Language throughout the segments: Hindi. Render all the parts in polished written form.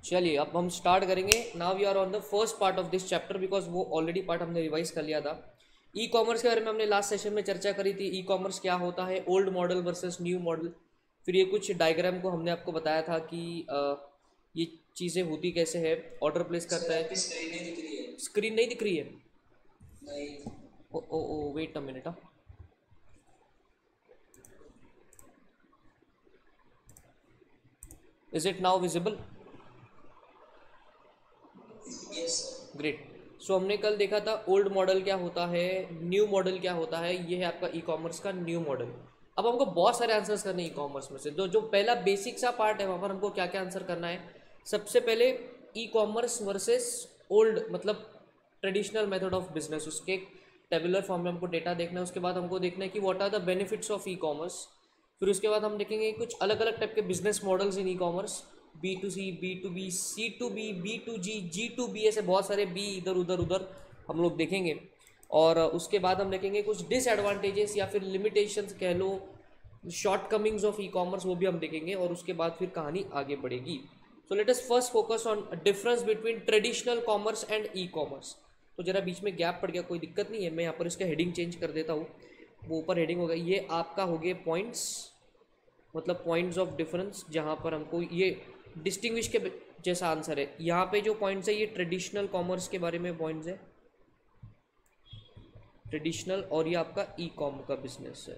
चलिए अब हम स्टार्ट करेंगे। Now we are on the first part of this chapter because वो ऑलरेडी पार्ट हमने रिवाइज कर लिया था। ई कॉमर्स के बारे में हमने लास्ट सेशन में चर्चा करी थी। ई कॉमर्स क्या होता है, old model versus new model. फिर ये कुछ डायग्राम को हमने आपको बताया था कि ये चीज़ें होती कैसे है। ऑर्डर प्लेस करता है, स्क्रीन नहीं दिख रही है। स्क्रीन नहीं दिख रही है। नहीं। Oh oh oh wait a minute. Is it now visible? Yes. Great. So हमने कल देखा था ओल्ड मॉडल क्या होता है, न्यू मॉडल क्या होता है। ये है आपका ई कॉमर्स का न्यू मॉडल। अब हमको बहुत सारे आंसर्स करने हैं ई कॉमर्स में से। जो जो पहला बेसिक सा पार्ट है वहाँ पर हमको क्या क्या आंसर करना है। सबसे पहले ई कॉमर्स वर्सेस ओल्ड मतलब ट्रेडिशनल मेथड ऑफ बिजनेस, उसके टेबुलर फॉर्म में हमको डेटा देखना है। उसके बाद हमको देखना है कि what are the benefits of e commerce. फिर उसके बाद हम देखेंगे कुछ अलग अलग टाइप के business models in e commerce, B2C, B2B, C2B, B2G, G2B, ऐसे बहुत सारे बी इधर उधर उधर हम लोग देखेंगे। और उसके बाद हम देखेंगे कुछ डिसएडवांटेजेस या फिर लिमिटेशंस कह लो, shortcomings of e commerce, वो भी हम देखेंगे। और उसके बाद फिर कहानी आगे बढ़ेगी। So let us first focus on difference between traditional commerce and e commerce. तो जरा बीच में गैप पड़ गया, कोई दिक्कत नहीं है, मैं यहाँ पर इसका हेडिंग चेंज कर देता हूँ। वो ऊपर हेडिंग होगा, ये आपका हो गया पॉइंट्स, मतलब पॉइंट्स ऑफ डिफरेंस, जहाँ पर हमको ये डिस्टिंग्विश के जैसा आंसर है। यहाँ पे जो पॉइंट्स है ये ट्रेडिशनल कॉमर्स के बारे में पॉइंट्स है, ट्रेडिशनल, और ये आपका ई कॉम का बिजनेस है।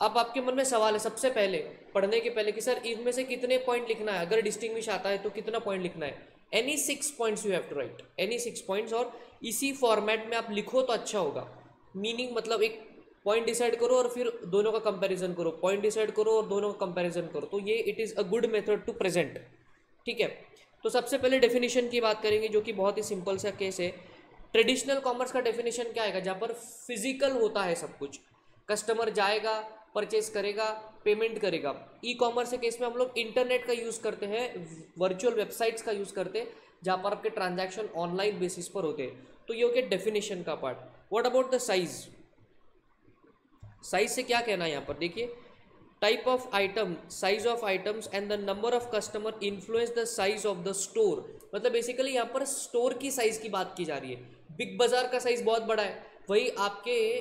अब आपके मन में सवाल है सबसे पहले पढ़ने के पहले कि सर इनमें से कितने पॉइंट लिखना है, अगर डिस्टिंग्विश आता है तो कितना पॉइंट लिखना है। Any 6 points you have to write, any 6 points. और इसी फॉर्मेट में आप लिखो तो अच्छा होगा। मीनिंग मतलब एक पॉइंट डिसाइड करो और फिर दोनों का कंपैरिजन करो, पॉइंट डिसाइड करो और दोनों का कंपैरिजन करो। तो ये it is a good method to present. ठीक है, तो सबसे पहले डेफिनेशन की बात करेंगे जो कि बहुत ही सिंपल सा केस है। ट्रेडिशनल कॉमर्स का डेफिनेशन क्या आएगा, जहाँ पर फिजिकल होता है सब कुछ, कस्टमर जाएगा, परचेज करेगा, पेमेंट करेगा। ई कॉमर्स के केस में हम लोग इंटरनेट का यूज़ करते हैं, वर्चुअल वेबसाइट्स का यूज़ करते हैं, जहाँ पर आपके ट्रांजैक्शन ऑनलाइन बेसिस पर होते हैं। तो ये हो गया डेफिनेशन का part. What about the size? Size से क्या कहना है यहाँ पर देखिए, type of item, size of items and the number of customer influence the size of the store. मतलब बेसिकली यहाँ पर स्टोर की साइज की बात की जा रही है। बिग बाजार का साइज बहुत बड़ा है, वही आपके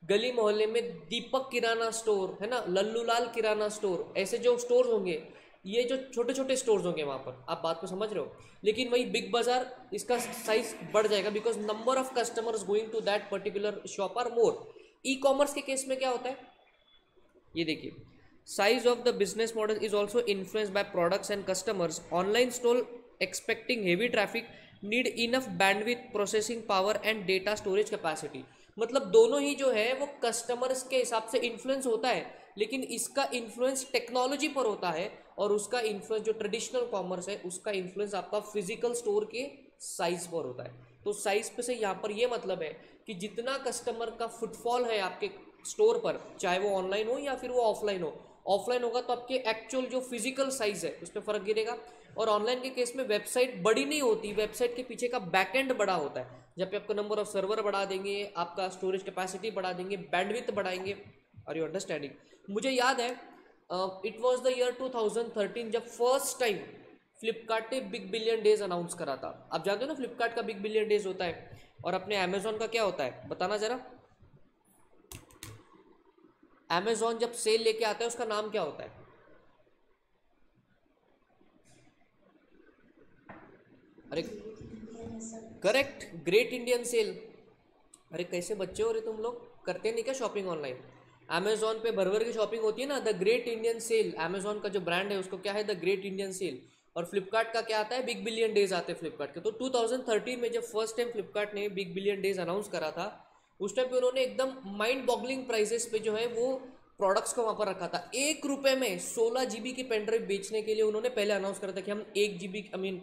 गली मोहल्ले में दीपक किराना स्टोर है ना, लल्लूलाल किराना स्टोर, ऐसे जो स्टोर होंगे, ये जो छोटे छोटे स्टोर्स होंगे वहाँ पर, आप बात को समझ रहे हो। लेकिन वही बिग बाजार, इसका साइज बढ़ जाएगा because number of customers going to that particular shop are more. E commerce के केस में क्या होता है, ये देखिए, size of the business model is also influence by products and customers. Online store expecting heavy traffic need enough bandwidth, processing power and data storage capacity. मतलब दोनों ही जो है वो कस्टमर्स के हिसाब से इन्फ्लुएंस होता है, लेकिन इसका इन्फ्लुएंस टेक्नोलॉजी पर होता है और उसका इन्फ्लुएंस जो ट्रेडिशनल कॉमर्स है उसका इन्फ्लुएंस आपका फिजिकल स्टोर के साइज पर होता है। तो साइज पे से यहाँ पर ये मतलब है कि जितना कस्टमर का फुटफॉल है आपके स्टोर पर, चाहे वो ऑनलाइन हो या फिर वो ऑफलाइन हो, ऑफलाइन होगा तो आपके एक्चुअल जो फिजिकल साइज है उस पर फर्क गिरेगा। और ऑनलाइन के केस में वेबसाइट बड़ी नहीं होती, वेबसाइट के पीछे का बैकएंड बड़ा होता है, जब पे आपका नंबर ऑफ सर्वर बढ़ा देंगे, आपका स्टोरेज कैपेसिटी बढ़ा देंगे, बैंडविड्थ बढ़ाएंगे। Are you understanding? मुझे याद है इट वॉज द ईयर 2013 जब फर्स्ट टाइम फ्लिपकार्ट ने बिग बिलियन डेज अनाउंस करा था। आप जानते हो ना फ्लिपकार्ट का बिग बिलियन डेज होता है, और अपने अमेजोन का क्या होता है बताना जरा। अमेजोन जब सेल लेके आता है उसका नाम क्या होता है? अरे करेक्ट, ग्रेट इंडियन सेल। अरे कैसे बच्चे हो रहे तुम लोग, करते नहीं क्या शॉपिंग ऑनलाइन? अमेजोन पे भर भर की शॉपिंग होती है ना, the great Indian sale. Amazon का जो ब्रांड है उसको क्या है, द ग्रेट इंडियन सेल। और फ्लिपकार्ट का क्या आता है, बिग बिलियन डेज आते हैं फ्लिपकार्ट के। तो 2013 में जब फर्स्ट टाइम फ्लिपकार्ट ने बिग बिलियन डेज अनाउंस करा था, उस टाइम पे उन्होंने एकदम माइंड बॉगलिंग प्राइसेस पे जो है वो प्रोडक्ट्स को वहाँ पर रखा था। 1 रुपये में 16 GB की पेनड्राइव बेचने के लिए उन्होंने पहले अनाउंस करा था कि हम 1 GB आई मीन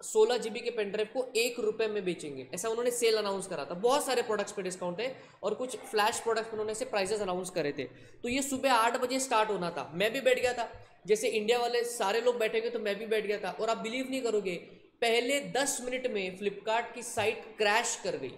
16 GB के पेनड्राइव को 1 रुपये में बेचेंगे, ऐसा उन्होंने सेल अनाउंस करा था। बहुत सारे प्रोडक्ट्स पे डिस्काउंट है और कुछ फ्लैश प्रोडक्ट्स उन्होंने ऐसे प्राइसेस अनाउंस करे थे। तो ये सुबह 8 बजे स्टार्ट होना था, मैं भी बैठ गया था, जैसे इंडिया वाले सारे लोग बैठेंगे तो मैं भी बैठ गया था। और आप बिलीव नहीं करोगे, पहले 10 मिनट में फ्लिपकार्ट की साइट क्रैश कर गई।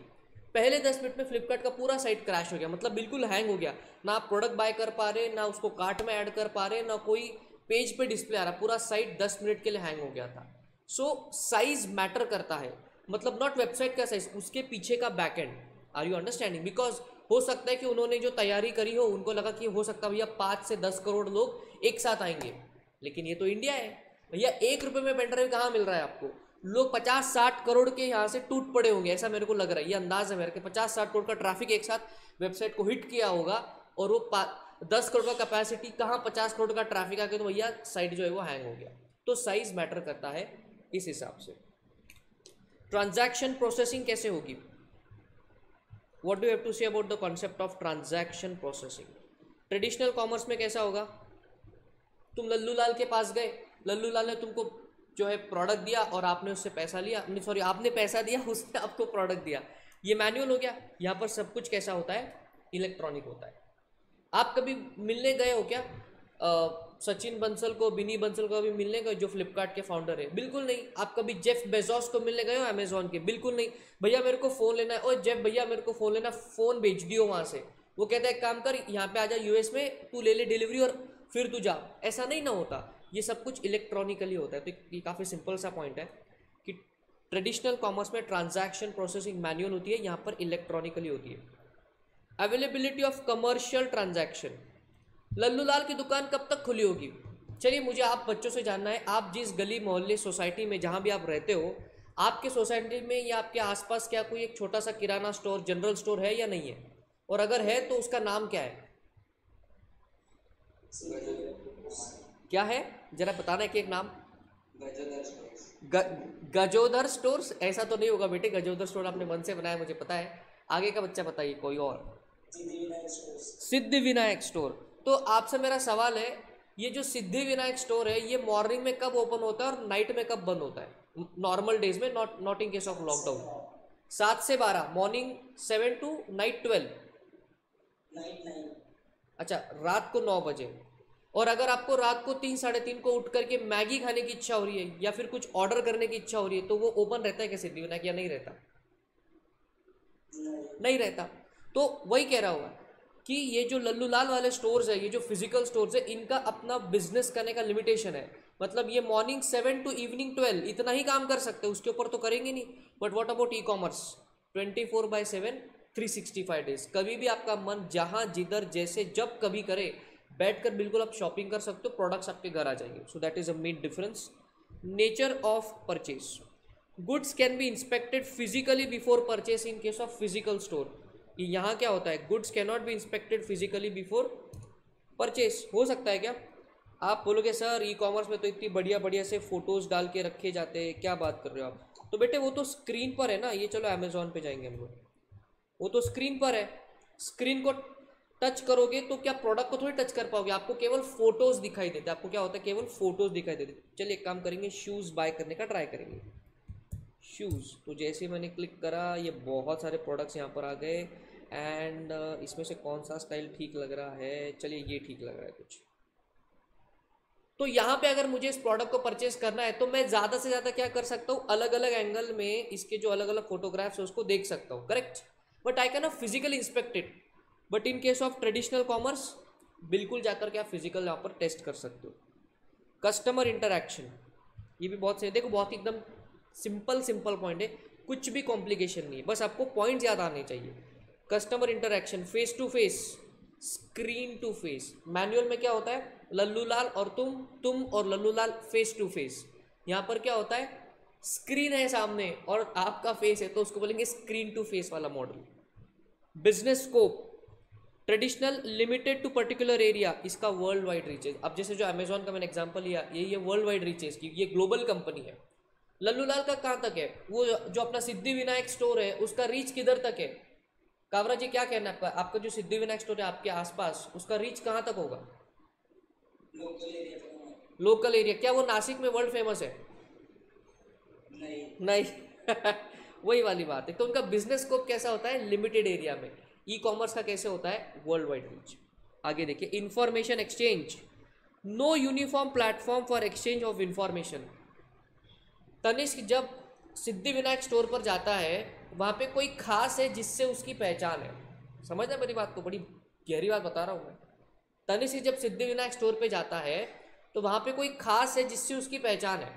पहले 10 मिनट में फ्लिपकार्ट का पूरा साइट क्रैश हो गया, मतलब बिल्कुल हैंग हो गया। ना आप प्रोडक्ट बाय कर पा रहे, ना उसको कार्ट में ऐड कर पा रहे, ना कोई पेज पे डिस्प्ले आ रहा, पूरा साइट 10 मिनट के लिए हैंग हो गया था। सो साइज मैटर करता है, मतलब नॉट वेबसाइट का साइज, उसके पीछे का backend. Are you understanding? Because हो सकता है कि उन्होंने जो तैयारी करी हो, उनको लगा कि हो सकता है भैया 5 से 10 करोड़ लोग एक साथ आएंगे, लेकिन ये तो इंडिया है भैया, 1 रुपये में पेन ड्राइव कहाँ मिल रहा है आपको? लोग 50-60 करोड़ के यहाँ से टूट पड़े होंगे, ऐसा मेरे को लग रहा है, ये अंदाज है मेरे कि 50-60 करोड़ का ट्रैफिक एक साथ वेबसाइट को हिट किया होगा, और वो 10 करोड़ का कैपेसिटी कहाँ 50 करोड़ का ट्रैफिक आके तो भैया साइट जो है वो हैंग हो गया। तो साइज मैटर करता है इस हिसाब से। ट्रांजैक्शन प्रोसेसिंग कैसे होगी? What do have to say about the concept of transaction processing? Traditional commerce में कैसा होगा? तुम लल्लू लाल के पास गए, लल्लू लाल ने तुमको जो है प्रोडक्ट दिया और आपने उससे पैसा लिया, सॉरी आपने पैसा दिया, उसने आपको प्रोडक्ट दिया, ये मैनुअल हो गया। यहाँ पर सब कुछ कैसा होता है? इलेक्ट्रॉनिक होता है। आप कभी मिलने गए हो क्या सचिन बंसल को, बिनी बंसल को अभी मिलने गए जो फ्लिपकार्ट के फाउंडर है? बिल्कुल नहीं। आप कभी जेफ बेजोस को मिलने गए हो अमेजोन के? बिल्कुल नहीं। भैया मेरे को फ़ोन लेना है, और जेफ भैया मेरे को फ़ोन लेना, फ़ोन भेज दियो वहाँ से, वो कहता है एक काम कर यहाँ पे आ जा यूएस में, तू ले ले डिलीवरी और फिर तू जा। ऐसा नहीं ना होता, ये सब कुछ इलेक्ट्रॉनिकली होता है। तो ये काफ़ी सिंपल सा पॉइंट है कि ट्रेडिशनल कॉमर्स में ट्रांजैक्शन प्रोसेसिंग मैनुअल होती है, यहाँ पर इलेक्ट्रॉनिकली होती है। Availability of commercial transaction, Lallu Lal की दुकान कब तक खुली होगी? चलिए मुझे आप बच्चों से जानना है, आप जिस गली मोहल्ले सोसाइटी में जहाँ भी आप रहते हो, आपके सोसाइटी में या आपके आसपास क्या कोई एक छोटा सा किराना स्टोर, जनरल स्टोर है या नहीं है? और अगर है तो उसका नाम क्या है? क्या है जरा बताना है कि एक नाम। गजोदर स्टोर्स? ऐसा तो नहीं होगा बेटे, गजोदर स्टोर आपने मन से बनाया मुझे पता है। आगे का बच्चा बताइए कोई और। सिद्धि विनायक स्टोर। तो आपसे मेरा सवाल है, ये जो सिद्धि विनायक स्टोर है ये मॉर्निंग में कब ओपन होता है और नाइट में कब बंद होता है? नॉर्मल डेज में, not in case of lockdown. 7 से 12, मॉर्निंग 7 to नाइट 12। अच्छा, रात को 9 बजे। और अगर आपको रात को 3-3:30 को उठ करके मैगी खाने की इच्छा हो रही है या फिर कुछ ऑर्डर करने की इच्छा हो रही है, तो वो ओपन रहता है क्या सिद्धि विनायक या नहीं रहता? नहीं रहता। तो वही कह रहा होगा कि ये जो लल्लू लाल वाले स्टोर्स है, ये जो फिजिकल स्टोर्स है, इनका अपना बिजनेस करने का लिमिटेशन है। मतलब ये मॉर्निंग 7 to इवनिंग 12 इतना ही काम कर सकते हैं, उसके ऊपर तो करेंगे नहीं। But what about e commerce? 24/7 365 days, कभी भी आपका मन जहां जिधर जैसे जब कभी करे, बैठकर बिल्कुल आप शॉपिंग कर सकते हो, प्रोडक्ट्स आपके घर आ जाएंगे। So that is a main difference. Nature of purchase, goods can be inspected physically before purchase in case of physical store. यहाँ क्या होता है? Goods can not B inspected physically before purchase. हो सकता है क्या? आप बोलोगे सर ई कॉमर्स में तो इतनी बढ़िया बढ़िया से फोटोज डाल के रखे जाते हैं, क्या बात कर रहे हो आप? तो बेटे वो तो स्क्रीन पर है ना, ये चलो अमेजोन पे जाएंगे हम लोग, वो तो स्क्रीन पर है। स्क्रीन को टच करोगे तो क्या प्रोडक्ट को थोड़ी टच कर पाओगे? आपको केवल फोटोज दिखाई देते। आपको क्या होता है? केवल फोटोज दिखाई देते। चलिए एक काम करेंगे, शूज़ बाय करने का ट्राई करेंगे। शूज़, तो जैसे ही मैंने क्लिक करा ये बहुत सारे प्रोडक्ट्स यहाँ पर आ गए, एंड इसमें से कौन सा स्टाइल ठीक लग रहा है? चलिए ये ठीक लग रहा है कुछ। तो यहाँ पे अगर मुझे इस प्रोडक्ट को परचेस करना है तो मैं ज़्यादा से ज़्यादा क्या कर सकता हूँ? अलग अलग एंगल में इसके जो अलग अलग फोटोग्राफ्स है उसको देख सकता हूँ, correct? But I can not physically inspect it. But in case of traditional commerce बिल्कुल जाकर के आप फिजिकल यहाँ पर टेस्ट कर सकते हो। कस्टमर इंटरैक्शन, ये भी बहुत सही। देखो बहुत एकदम सिंपल पॉइंट है, कुछ भी कॉम्प्लिकेशन नहीं है, बस आपको पॉइंट याद आने चाहिए। Customer interaction, face to face, screen to face. Manual में क्या होता है? लल्लू लाल और तुम और Lallu Lal face to face. यहाँ पर क्या होता है? स्क्रीन है सामने और आपका फेस है, तो उसको बोलेंगे स्क्रीन टू फेस वाला model. Business scope, traditional limited to particular area, इसका वर्ल्ड वाइड रीचेज। अब जैसे जो अमेजोन का मैंने एग्जांपल लिया, ये वर्ल्ड वाइड रीचेज की, ये ग्लोबल कंपनी है। लल्लू लाल का कहाँ तक है? वो जो अपना सिद्धि विनायक स्टोर है उसका रीच किधर तक है? कावरा जी क्या कहना है आपका? आपका जो सिद्धि विनायक स्टोर है आपके आसपास, उसका रीच कहाँ तक होगा? Local area. क्या वो नासिक में वर्ल्ड फेमस है? नहीं वही वाली बात है। तो उनका बिजनेस स्कोप कैसा होता है? लिमिटेड एरिया में। ई कॉमर्स का कैसे होता है? World wide reach. आगे देखिए, information exchange, no uniform platform for exchange of information. Tanishq जब सिद्धि विनायक स्टोर पर जाता है, वहाँ पे कोई खास है जिससे उसकी पहचान है। समझना मेरी बात को, बड़ी गहरी बात बता रहा हूँ मैं। तनिष्क जब सिद्धि विनायक स्टोर पे जाता है तो वहाँ पे कोई खास है जिससे उसकी पहचान है।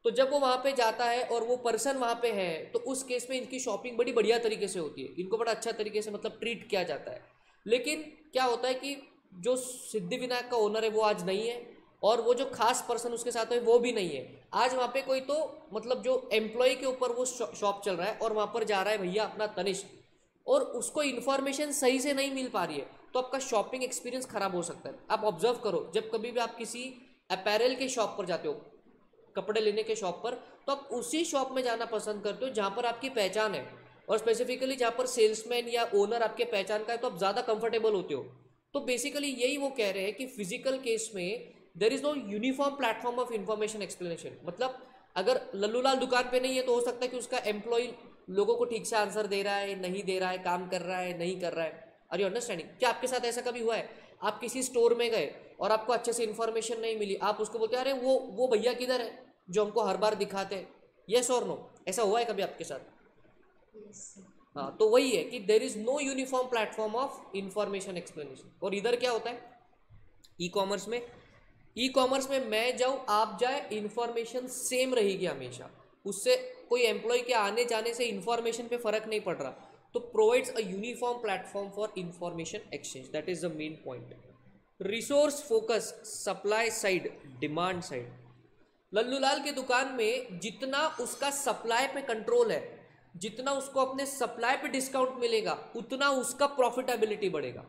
तो जब वो वहाँ पे जाता है और वो पर्सन वहाँ पे है, तो उस केस में इनकी शॉपिंग बड़ी बढ़िया तरीके से होती है, इनको बड़ा अच्छा तरीके से मतलब ट्रीट किया जाता है। लेकिन क्या होता है कि जो सिद्धिविनायक का ओनर है वो आज नहीं है, और वो जो खास पर्सन उसके साथ है वो भी नहीं है। आज वहाँ पे कोई तो मतलब जो एम्प्लॉय के ऊपर वो शॉप चल रहा है और वहाँ पर जा रहा है भैया अपना तनिष्क, और उसको इन्फॉर्मेशन सही से नहीं मिल पा रही है, तो आपका शॉपिंग एक्सपीरियंस खराब हो सकता है। आप ऑब्जर्व करो, जब कभी भी आप किसी अपैरल के शॉप पर जाते हो, कपड़े लेने के शॉप पर, तो आप उसी शॉप में जाना पसंद करते हो जहाँ पर आपकी पहचान है, और स्पेसिफिकली जहाँ पर सेल्समैन या ओनर आपके पहचान का है, तो आप ज़्यादा कंफर्टेबल होते हो। तो बेसिकली यही वो कह रहे हैं कि फिजिकल केस में there is no uniform platform of information explanation. मतलब अगर लल्लूलाल दुकान पे नहीं है तो हो सकता है कि उसका एम्प्लॉय लोगों को ठीक से आंसर दे रहा है, नहीं दे रहा है, काम कर रहा है, नहीं कर रहा है। Are you understanding? क्या आपके साथ ऐसा कभी हुआ है, आप किसी स्टोर में गए और आपको अच्छे से इन्फॉर्मेशन नहीं मिली, आप उसको बोलते अरे वो भैया किधर है जो हमको हर बार दिखाते हैं? यस और नो, ऐसा हुआ है कभी आपके साथ? हाँ, तो वही है कि there is no uniform platform of information explanation. और इधर क्या होता है ई कॉमर्स में? ई कॉमर्स में मैं जाऊँ आप जाए, इंफॉर्मेशन सेम रहेगी हमेशा, उससे कोई एम्प्लॉय के आने जाने से इंफॉर्मेशन पे फर्क नहीं पड़ रहा। तो provides a uniform platform for information exchange, that is the main point. Resource focus, supply side, demand side. Lallu Lal की दुकान में जितना उसका सप्लाई पे कंट्रोल है, जितना उसको अपने सप्लाई पे डिस्काउंट मिलेगा, उतना उसका प्रॉफिटेबिलिटी बढ़ेगा।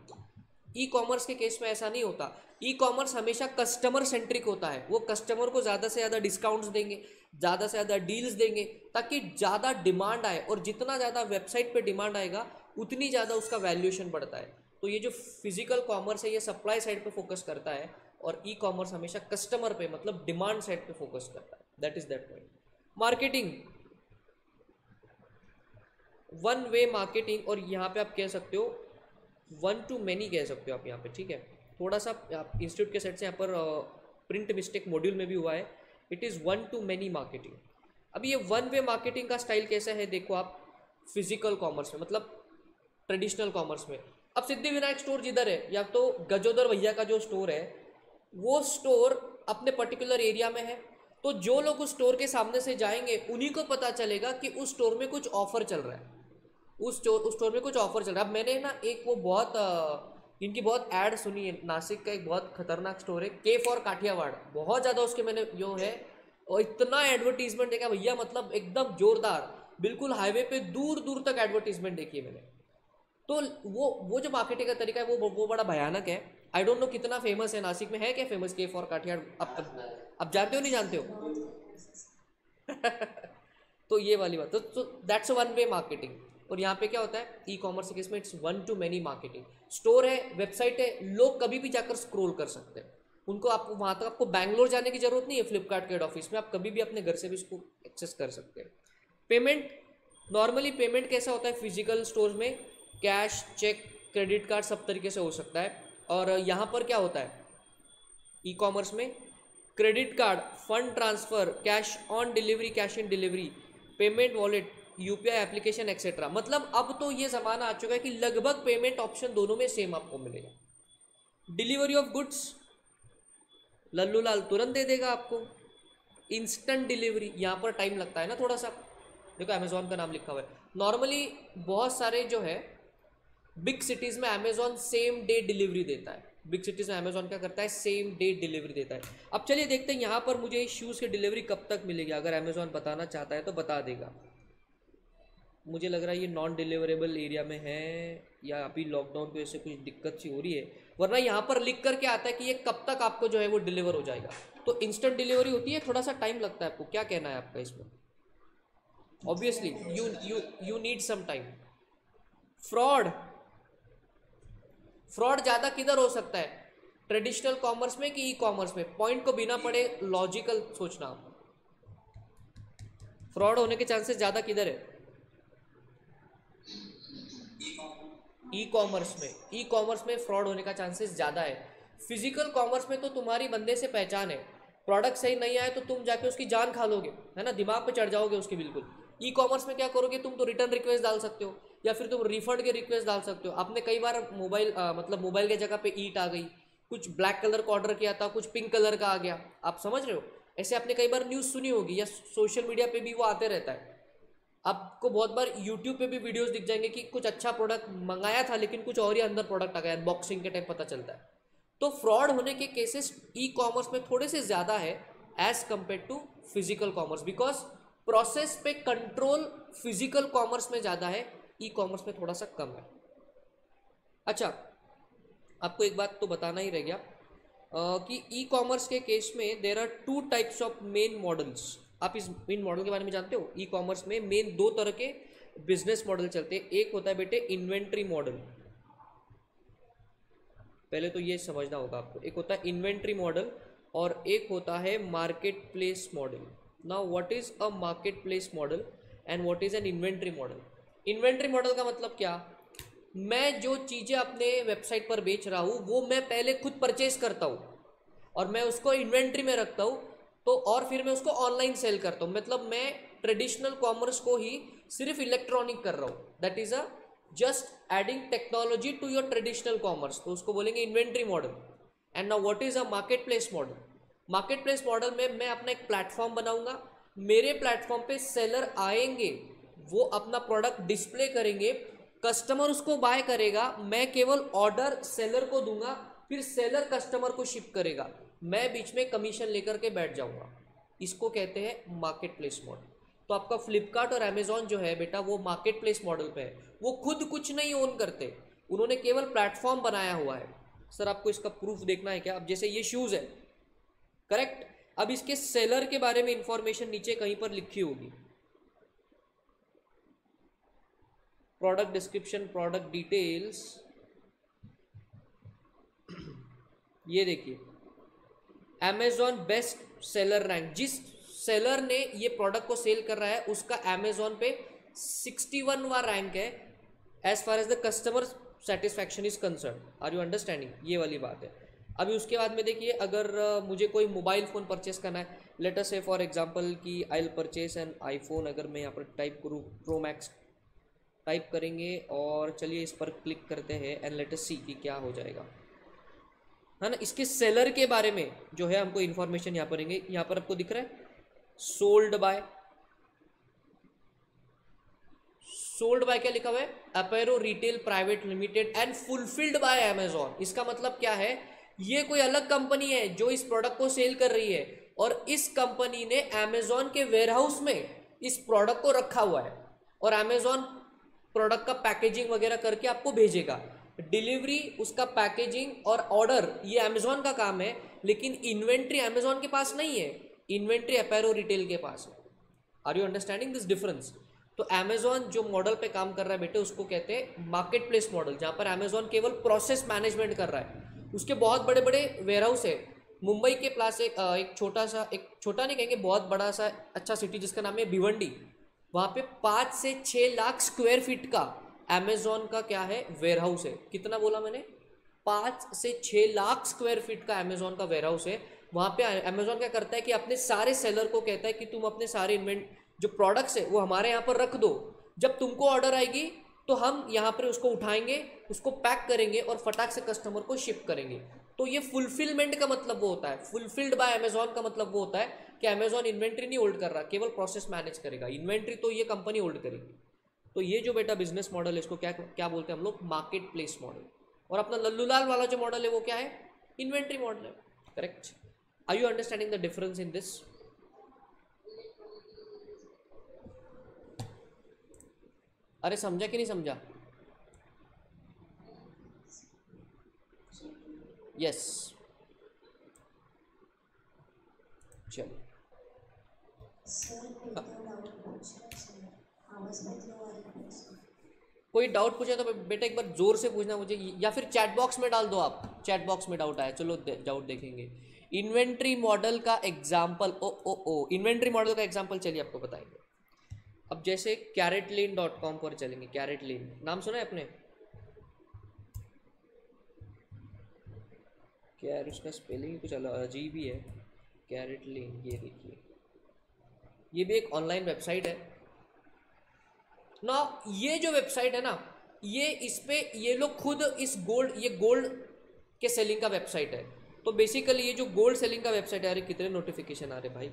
ई कॉमर्स के केस में ऐसा नहीं होता। ई कॉमर्स हमेशा कस्टमर सेंट्रिक होता है, वो कस्टमर को ज़्यादा से ज़्यादा डिस्काउंट्स देंगे, ज़्यादा से ज़्यादा डील्स देंगे, ताकि ज़्यादा डिमांड आए, और जितना ज़्यादा वेबसाइट पे डिमांड आएगा उतनी ज़्यादा उसका वैल्यूएशन बढ़ता है। तो ये जो फिजिकल कॉमर्स है ये सप्लाई साइड पे फोकस करता है, और ई कॉमर्स हमेशा कस्टमर पे मतलब डिमांड साइड पे फोकस करता है। That is that point. Marketing, one way marketing, और यहाँ पे आप कह सकते हो वन टू मैनी कह सकते हो आप यहाँ पे, ठीक है। थोड़ा सा इंस्टीट्यूट के सेट से यहाँ पर प्रिंट मिस्टेक मॉड्यूल में भी हुआ है, it is one two many marketing. अब ये वन वे मार्केटिंग का स्टाइल कैसा है देखो आप फिजिकल कॉमर्स में, मतलब ट्रेडिशनल कॉमर्स में। अब सिद्धिविनायक स्टोर जिधर है, या तो गजोदर भैया का जो स्टोर है वो स्टोर अपने पर्टिकुलर एरिया में है, तो जो लोग उस स्टोर के सामने से जाएंगे उन्हीं को पता चलेगा कि उस स्टोर में कुछ ऑफर चल रहा है, उस स्टोर में कुछ ऑफर चल रहा है। अब मैंने ना एक वो बहुत इनकी बहुत ऐड सुनी है, नासिक का एक बहुत खतरनाक स्टोर है के फॉर काठियावाड़, बहुत ज़्यादा उसके मैंने जो है, और इतना एडवर्टीजमेंट देखा भैया, मतलब एकदम जोरदार, बिल्कुल हाईवे पे दूर दूर तक एडवर्टीजमेंट देखी है मैंने। तो वो जो मार्केटिंग का तरीका है वो बड़ा भयानक है। आई डोंट नो कितना फेमस है, नासिक में है क्या फेमस के फॉर काठियावाड़? अब जानते हो नहीं जानते हो? तो ये वाली बात, तो दैट्स वन वे मार्केटिंग। और यहाँ पे क्या होता है ई कॉमर्स के केस में, it's one two many marketing. Store है, वेबसाइट है, लोग कभी भी जाकर स्क्रॉल कर सकते हैं, उनको आपको वहाँ तक आपको बैंगलोर जाने की जरूरत नहीं है। फ्लिपकार्ट के हेड ऑफिस में आप कभी भी अपने घर से भी इसको एक्सेस कर सकते हैं। पेमेंट, नॉर्मली पेमेंट कैसा होता है फिजिकल स्टोर में? कैश, चेक, क्रेडिट कार्ड, सब तरीके से हो सकता है। और यहाँ पर क्या होता है ई कॉमर्स में? Credit card, fund transfer, cash on delivery, cash in delivery, payment wallet, UPI application etcetera. मतलब अब तो ये ज़माना आ चुका है कि लगभग पेमेंट ऑप्शन दोनों में सेम आपको मिलेगा। डिलीवरी ऑफ गुड्स, लल्लूलाल तुरंत दे देगा आपको। इंस्टेंट डिलीवरी, यहाँ पर टाइम लगता है ना थोड़ा सा, देखो अमेजोन का नाम लिखा हुआ है। नॉर्मली बहुत सारे जो है बिग सिटीज़ में अमेजोन सेम डे डिलीवरी देता है। बिग सिटीज़ में अमेजोन क्या करता है, सेम डे डिलीवरी देता है। अब चलिए देखते हैं यहाँ पर मुझे इस शूज़ की डिलीवरी कब तक मिलेगी। अगर अमेजोन बताना चाहता है तो बता देगा। मुझे लग रहा है ये नॉन डिलीवरेबल एरिया में है, या अभी लॉकडाउन की वजह से कुछ दिक्कत सी हो रही है, वरना यहाँ पर लिख करके आता है कि ये कब तक आपको जो है वो डिलीवर हो जाएगा। तो इंस्टेंट डिलीवरी होती है, थोड़ा सा टाइम लगता है। आपको क्या कहना है आपका इसमें? Obviously you need some time. Fraud, fraud ज़्यादा किधर हो सकता है, ट्रेडिशनल कॉमर्स में कि ई कॉमर्स में? पॉइंट को बिना पढ़े लॉजिकल सोचना। फ्रॉड होने के चांसेस ज़्यादा किधर है? ई कॉमर्स में। ई कॉमर्स में फ्रॉड होने का चांसेस ज़्यादा है। फिजिकल कॉमर्स में तो तुम्हारी बंदे से पहचान है, प्रोडक्ट सही नहीं आए तो तुम जाके उसकी जान खा लोगे, है ना, दिमाग पे चढ़ जाओगे उसके बिल्कुल। ई कॉमर्स में क्या करोगे, तुम तो रिटर्न रिक्वेस्ट डाल सकते हो, या फिर तुम रिफंड के रिक्वेस्ट डाल सकते हो। आपने कई बार मोबाइल मतलब मोबाइल की जगह पे ईट आ गई, कुछ ब्लैक कलर का ऑर्डर किया था, कुछ पिंक कलर का आ गया। आप समझ रहे हो? ऐसे आपने कई बार न्यूज़ सुनी होगी या सोशल मीडिया पे भी वो आते रहता है। आपको बहुत बार यूट्यूब पे भी वीडियोस दिख जाएंगे कि कुछ अच्छा प्रोडक्ट मंगाया था लेकिन कुछ और ही अंदर प्रोडक्ट आ गया, अनबॉक्सिंग के टाइम पता चलता है। तो फ्रॉड होने के केसेस ई कॉमर्स में थोड़े से ज़्यादा है as compare to physical commerce, because process पे कंट्रोल फिजिकल कॉमर्स में ज़्यादा है, ई कॉमर्स में थोड़ा सा कम है। अच्छा, आपको एक बात तो बताना ही रह गया कि ई कॉमर्स के केस में there are two types of main models. आप इस इन मॉडल के बारे में जानते हो? ई कॉमर्स में मेन दो तरह के बिजनेस मॉडल चलते हैं। एक होता है बेटे इन्वेंट्री मॉडल, पहले तो ये समझना होगा आपको। एक होता है इन्वेंट्री मॉडल और एक होता है market place model. Now what is a market place model and what is an inventory model? Inventory model का मतलब क्या? मैं जो चीज़ें अपने वेबसाइट पर बेच रहा हूँ वो मैं पहले खुद परचेज करता हूँ और मैं उसको इन्वेंट्री में रखता हूँ, तो और फिर मैं उसको ऑनलाइन सेल करता हूँ। मतलब मैं ट्रेडिशनल कॉमर्स को ही सिर्फ इलेक्ट्रॉनिक कर रहा हूँ। That is a just adding technology to your traditional commerce, तो उसको बोलेंगे inventory model. And now what is a market place model? Market place model में मैं अपना एक प्लेटफॉर्म बनाऊंगा, मेरे प्लेटफॉर्म पे सेलर आएंगे, वो अपना प्रोडक्ट डिस्प्ले करेंगे, कस्टमर उसको बाय करेगा, मैं केवल ऑर्डर सेलर को दूंगा, फिर सेलर कस्टमर को शिप करेगा, मैं बीच में कमीशन लेकर के बैठ जाऊंगा। इसको कहते हैं मार्केट प्लेस मॉडल। तो आपका फ्लिपकार्ट और अमेजॉन जो है बेटा वो मार्केट प्लेस मॉडल पे है। वो खुद कुछ नहीं ओन करते, उन्होंने केवल प्लेटफॉर्म बनाया हुआ है। सर आपको इसका प्रूफ देखना है क्या? अब जैसे ये शूज़ है, करेक्ट, अब इसके सेलर के बारे में इंफॉर्मेशन नीचे कहीं पर लिखी होगी, प्रोडक्ट डिस्क्रिप्शन, प्रोडक्ट डिटेल्स। ये देखिए अमेजॉन बेस्ट सेलर रैंक, जिस सेलर ने ये प्रोडक्ट को सेल कर रहा है उसका अमेजॉन पे 61वां रैंक है as far as the customer satisfaction is concern. Are you understanding? ये वाली बात है। अभी उसके बाद में देखिए, अगर मुझे कोई मोबाइल फ़ोन परचेस करना है, लेट अस से फॉर एग्जांपल कि I will purchase an iPhone. अगर मैं यहाँ पर टाइप करूँ प्रो मैक्स टाइप करेंगे और चलिए इस पर क्लिक करते हैं एंड लेट अस सी कि क्या हो जाएगा, है ना। इसके सेलर के बारे में जो है हमको इन्फॉर्मेशन यहाँ पर रहेंगे। यहाँ पर आपको दिख रहा है सोल्ड बाय, सोल्ड बाय क्या लिखा हुआ है? Appario Retail Private Limited and fulfilled by Amazon. इसका मतलब क्या है? ये कोई अलग कंपनी है जो इस प्रोडक्ट को सेल कर रही है और इस कंपनी ने अमेजॉन के वेयरहाउस में इस प्रोडक्ट को रखा हुआ है और अमेजॉन प्रोडक्ट का पैकेजिंग वगैरह करके आपको भेजेगा। डिलीवरी, उसका पैकेजिंग और ऑर्डर ये अमेजॉन का काम है, लेकिन इन्वेंट्री अमेजॉन के पास नहीं है, इन्वेंट्री अपेरो रिटेल के पास है। Are you understanding this difference? तो अमेजॉन जो मॉडल पे काम कर रहा है बेटे उसको कहते हैं मार्केट प्लेस मॉडल, जहाँ पर अमेजॉन केवल प्रोसेस मैनेजमेंट कर रहा है। उसके बहुत बड़े बड़े वेयरहाउस है। मुंबई के पास एक छोटा सा, एक छोटा नहीं कहेंगे, बहुत बड़ा सा अच्छा सिटी जिसका नाम है भिवंडी, वहाँ पे 5 से 6 लाख स्क्वायर फीट का अमेजॉन का क्या है वेयरहाउस है। कितना बोला मैंने? 5 से 6 लाख स्क्वायर फीट का अमेजॉन का वेयरहाउस है। वहाँ पे अमेजॉन क्या करता है कि अपने सारे सेलर को कहता है कि तुम अपने सारे जो प्रोडक्ट्स है वो हमारे यहाँ पर रख दो, जब तुमको ऑर्डर आएगी तो हम यहाँ पर उसको उठाएंगे, उसको पैक करेंगे और फटाक से कस्टमर को शिप करेंगे। तो ये फुलफिलमेंट का मतलब वो होता है, फुलफिल्ड बाय अमेजॉन का मतलब वो होता है कि अमेजॉन इन्वेंट्री नहीं होल्ड कर रहा, केवल प्रोसेस मैनेज करेगा, इन्वेंट्री तो ये कंपनी होल्ड करेगी। तो ये जो बेटा बिजनेस मॉडल है इसको क्या क्या बोलते हैं हम लोग? Market place model. और अपना लल्लूलाल वाला जो मॉडल है वो क्या है? इन्वेंट्री मॉडल है। Correct? Are you understanding the difference in this? अरे समझा कि नहीं समझा? यस, चलो। कोई डाउट पूछे तो बेटा एक बार जोर से पूछना मुझे, या फिर चैट बॉक्स में डाल दो आप। चैट बॉक्स में डाउट आया, चलो डाउट देखेंगे। इन्वेंट्री मॉडल का एग्जाम्पल, ओ इन्वेंट्री मॉडल का एग्जाम्पल चलिए आपको बताएंगे। अब जैसे CarrotLane.com पर चलेंगे। CarrotLane नाम सुना है आपने? क्या यार उसका स्पेलिंग कुछ अजीब ही है। CarrotLane, ये देखिए, ये भी एक ऑनलाइन वेबसाइट है ना। ये जो वेबसाइट है ना, ये इस पे ये लोग खुद इस गोल्ड के सेलिंग का वेबसाइट है। तो बेसिकली ये जो गोल्ड सेलिंग का वेबसाइट है, अरे कितने नोटिफिकेशन आ रहे भाई,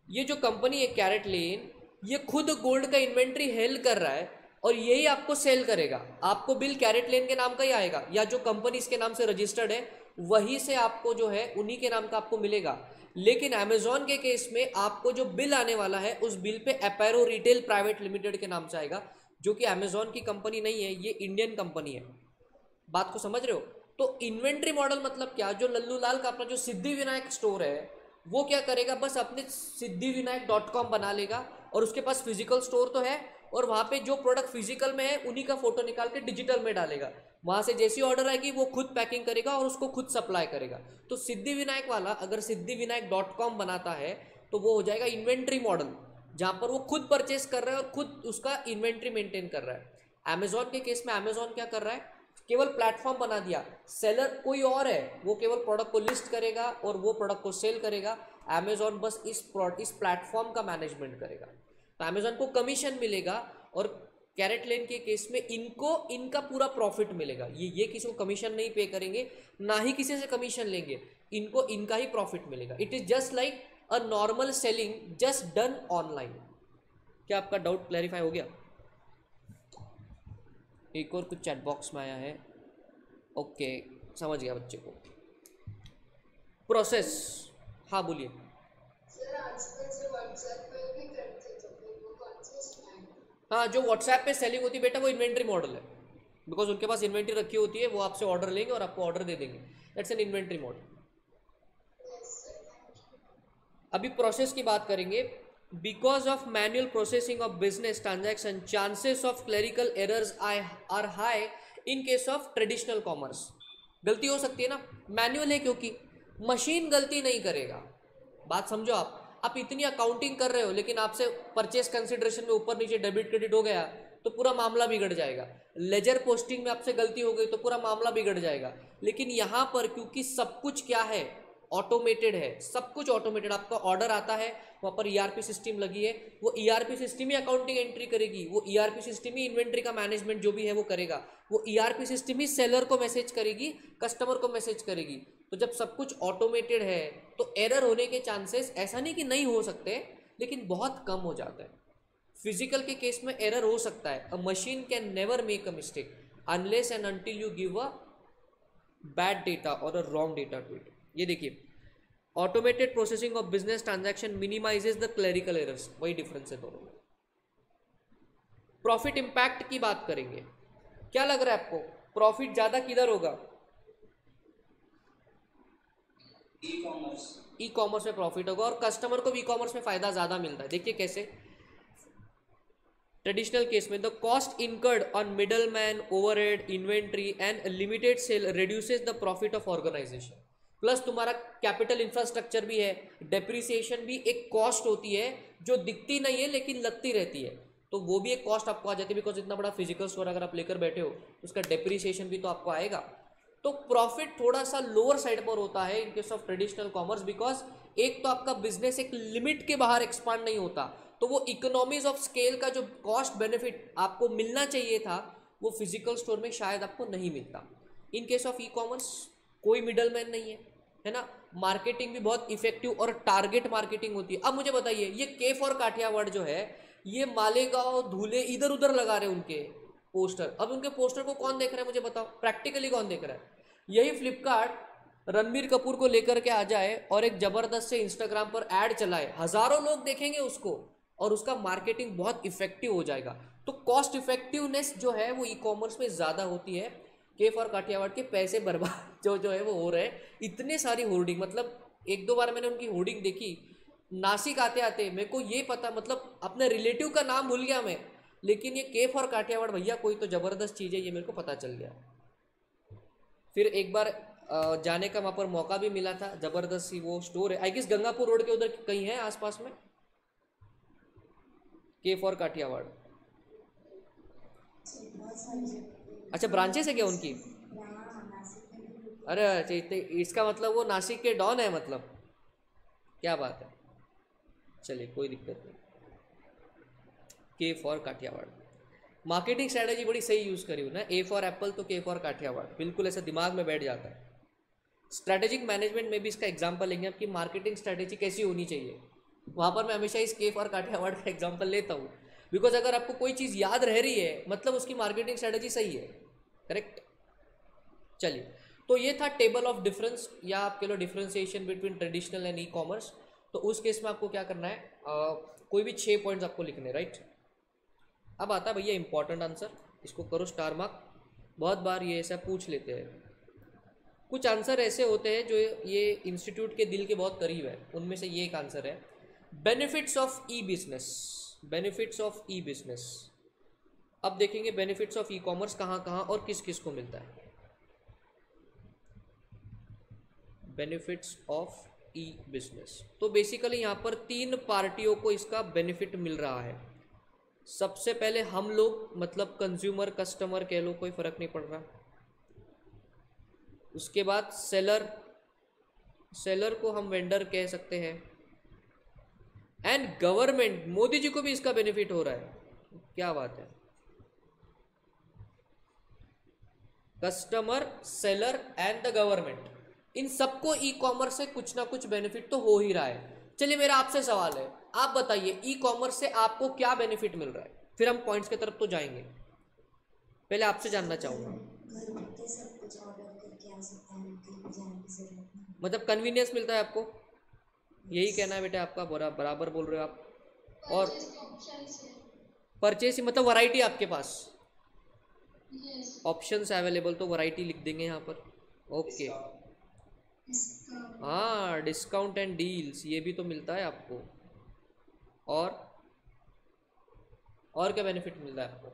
ये जो कंपनी है कैरेट लेन, ये खुद गोल्ड का इन्वेंट्री हेल्ड कर रहा है और यही आपको सेल करेगा। आपको बिल कैरेट लेन के नाम का ही आएगा, या जो कंपनी इसके नाम से रजिस्टर्ड है वहीं से आपको जो है उन्हीं के नाम का आपको मिलेगा। लेकिन अमेजोन के केस में आपको जो बिल आने वाला है उस bill pay अपैरो retail Private limited के नाम से आएगा, जो कि अमेजोन की कंपनी नहीं है, ये इंडियन कंपनी है। बात को समझ रहे हो? तो इन्वेंट्री मॉडल मतलब क्या, जो लल्लू लाल का अपना जो सिद्धि विनायक स्टोर है वो क्या करेगा, बस अपने siddhivinayak.com बना लेगा और उसके पास फिजिकल स्टोर तो है, और वहाँ पे जो प्रोडक्ट फिजिकल में है उन्हीं का फोटो निकाल के डिजिटल में डालेगा। वहाँ से जैसी ऑर्डर आएगी वो खुद पैकिंग करेगा और उसको खुद सप्लाई करेगा। तो सिद्धि विनायक वाला अगर siddhivinayak.com बनाता है तो वो हो जाएगा इन्वेंट्री मॉडल, जहाँ पर वो खुद परचेस कर रहा है और खुद उसका इन्वेंट्री मेंटेन कर रहा है। अमेजोन के केस में अमेजोन क्या कर रहा है, केवल प्लेटफॉर्म बना दिया, सेलर कोई और है, वो केवल प्रोडक्ट को लिस्ट करेगा और वो प्रोडक्ट को सेल करेगा। अमेजोन बस इस प्लेटफॉर्म का मैनेजमेंट करेगा, तो अमेजोन को कमीशन मिलेगा और कैरेट लेन के केस में इनको इनका पूरा प्रॉफिट मिलेगा। ये किसी को कमीशन नहीं पे करेंगे, ना ही किसी से कमीशन लेंगे, इनको इनका ही प्रॉफिट मिलेगा। It is just like a normal selling just done online. क्या आपका डाउट क्लैरिफाई हो गया? एक और कुछ चैट बॉक्स में आया है, ओके समझ गया बच्चे को। प्रोसेस, हाँ बोलिए। सर आजकल से व्हाट्सएप पे भी करते तो फिर वो कौन सी स्टैंड? हाँ, जो व्हाट्सएप पे सेलिंग होती है बेटा वो इन्वेंट्री मॉडल है, बिकॉज उनके पास इन्वेंट्री रखी होती है, वो आपसे ऑर्डर लेंगे और आपको ऑर्डर दे देंगे। That's an inventory model. अभी प्रोसेस की बात करेंगे। Because of manual processing of business transaction, chances of clerical errors are high in case of traditional commerce. गलती हो सकती है ना, मैनुअल है क्योंकि मशीन गलती नहीं करेगा। बात समझो, आप इतनी अकाउंटिंग कर रहे हो लेकिन आपसे परचेस कंसिडरेशन में ऊपर नीचे डेबिट क्रेडिट हो गया तो पूरा मामला बिगड़ जाएगा। लेजर पोस्टिंग में आपसे गलती हो गई तो पूरा मामला बिगड़ जाएगा। लेकिन यहाँ पर क्योंकि सब कुछ क्या है, ऑटोमेटेड है, सब कुछ ऑटोमेटेड। आपका ऑर्डर आता है, वहाँ पर ईआरपी सिस्टम लगी है, वो ईआरपी सिस्टम ही अकाउंटिंग एंट्री करेगी, वो ईआरपी सिस्टम ही इन्वेंट्री का मैनेजमेंट जो भी है वो करेगा, वो ईआरपी सिस्टम ही सेलर को मैसेज करेगी, कस्टमर को मैसेज करेगी। तो जब सब कुछ ऑटोमेटेड है तो एरर होने के चांसेस ऐसा नहीं कि नहीं हो सकते, लेकिन बहुत कम हो जाता है। फिजिकल के केस में एरर हो सकता है, a machine can never make a mistake unless and until you give a bad data और a wrong data to it. ये देखिए, automated processing of business transaction minimises the clerical errors, वही डिफरेंस है दोनों में। प्रॉफिट इंपैक्ट की बात करेंगे। क्या लग रहा है आपको, प्रॉफिट ज्यादा किधर होगा? ई कॉमर्स में प्रॉफिट होगा, और कस्टमर को भी ई कॉमर्स में फायदा ज्यादा मिलता है। देखिए कैसे, ट्रेडिशनल केस में the cost incurred on middle man, overhead, inventory and limited sale reduces the profit of organization. Plus तुम्हारा कैपिटल इंफ्रास्ट्रक्चर भी है, डेप्रिसिएशन भी एक कॉस्ट होती है जो दिखती नहीं है लेकिन लगती रहती है, तो वो भी एक कॉस्ट आपको आ जाती है। बिकॉज इतना बड़ा फिजिकल स्टोर अगर आप लेकर बैठे हो उसका डेप्रिसिएशन भी तो आपको आएगा। तो प्रॉफिट थोड़ा सा लोअर साइड पर होता है इन case of traditional commerce, because एक तो आपका बिजनेस एक लिमिट के बाहर एक्सपांड नहीं होता, तो वो इकोनॉमीज ऑफ स्केल का जो कॉस्ट बेनिफिट आपको मिलना चाहिए था वो फिजिकल स्टोर में शायद आपको नहीं मिलता। इन केस ऑफ ई कॉमर्स कोई मिडल मैन नहीं है ना, मार्केटिंग भी बहुत इफेक्टिव और टारगेट मार्केटिंग होती है। अब मुझे बताइए, ये केफ और काठियावाड़ जो है, ये मालेगांव धुले इधर उधर लगा रहे हैं उनके पोस्टर। अब उनके पोस्टर को कौन देख रहा है मुझे बताओ, प्रैक्टिकली कौन देख रहा है? यही फ्लिपकार्ट रणबीर कपूर को लेकर के आ जाए और एक जबरदस्त से इंस्टाग्राम पर ऐड चलाए, हजारों लोग देखेंगे उसको और उसका मार्केटिंग बहुत इफेक्टिव हो जाएगा। तो कॉस्ट इफेक्टिवनेस जो है वो ई कॉमर्स में ज़्यादा होती है। केफ और काठियावाड़ के पैसे बर्बाद जो है वो हो रहे हैं। इतने सारी होर्डिंग, मतलब एक दो बार मैंने उनकी होर्डिंग देखी नासिक आते आते, मेरे को ये पता, मतलब अपने रिलेटिव का नाम भूल गया मैं, लेकिन ये केफ और काठियावाड़ भैया कोई तो ज़बरदस्त चीज़ है, ये मेरे को पता चल गया। फिर एक बार जाने का वहाँ पर मौका भी मिला था, ज़बरदस्त सी वो स्टोर है, आई गेस गंगापुर रोड के उधर कहीं है आसपास में, केफ और काठियावाड़। अच्छा, ब्रांचेस है क्या उनकी? अरे इसका मतलब वो नासिक के डॉन है, मतलब क्या बात है। चलिए कोई दिक्कत नहीं। केफ और काठियावाड़ मार्केटिंग स्ट्रैटेजी बड़ी सही यूज़ करी हो ना, ए फॉर एप्पल तो के फॉर काठियावाड़, बिल्कुल ऐसा दिमाग में बैठ जाता है। स्ट्रैटेजिक मैनेजमेंट में भी इसका एग्जांपल लेंगे, आपकी मार्केटिंग स्ट्रैटेजी कैसी होनी चाहिए, वहाँ पर मैं हमेशा इस केफ और काठियावाड़ का एग्जांपल लेता हूँ, बिकॉज अगर आपको कोई चीज़ याद रह रही है मतलब उसकी मार्केटिंग स्ट्रैटेजी सही है। करेक्ट। चलिए, तो ये था टेबल ऑफ डिफरेंस या आप कह लो differentiation between traditional and e commerce. तो उस केस में आपको क्या करना है, कोई भी 6 पॉइंट्स आपको लिखने, राइट। अब आता है भैया इंपॉर्टेंट आंसर, इसको करो स्टार मार्क। बहुत बार ये ऐसा पूछ लेते हैं, कुछ आंसर ऐसे होते हैं जो ये इंस्टीट्यूट के दिल के बहुत करीब है, उनमें से ये एक आंसर है, benefits of E business. Benefits of E business. अब देखेंगे बेनिफिट्स ऑफ ई कॉमर्स कहाँ कहाँ और किस किस को मिलता है। बेनिफिट्स ऑफ ई बिजनेस, तो बेसिकली यहाँ पर 3 पार्टियों को इसका बेनिफिट मिल रहा है। सबसे पहले हम लोग, मतलब कंज्यूमर कस्टमर कह लो, कोई फर्क नहीं पड़ रहा। उसके बाद सेलर, सेलर को हम वेंडर कह सकते हैं। एंड गवर्नमेंट, मोदी जी को भी इसका बेनिफिट हो रहा है, क्या बात है। Customer, seller and the government, इन सबको ई कॉमर्स से कुछ ना कुछ बेनिफिट तो हो ही रहा है। चलिए मेरा आपसे सवाल है, आप बताइए ई कॉमर्स से आपको क्या बेनिफिट मिल रहा है, फिर हम पॉइंट्स की तरफ तो जाएंगे। पहले आपसे जानना चाहूंगा, मतलब कन्वीनियंस मिलता है आपको, यही कहना है बेटा आपका, बराबर बोल रहे हो आप। और परचेस मतलब वैरायटी आपके पास, ऑप्शंस अवेलेबल, तो वैरायटी लिख देंगे यहाँ पर। ओके, हाँ, डिस्काउंट एंड डील्स, ये भी तो मिलता है आपको। और क्या बेनिफिट मिलता है आपको?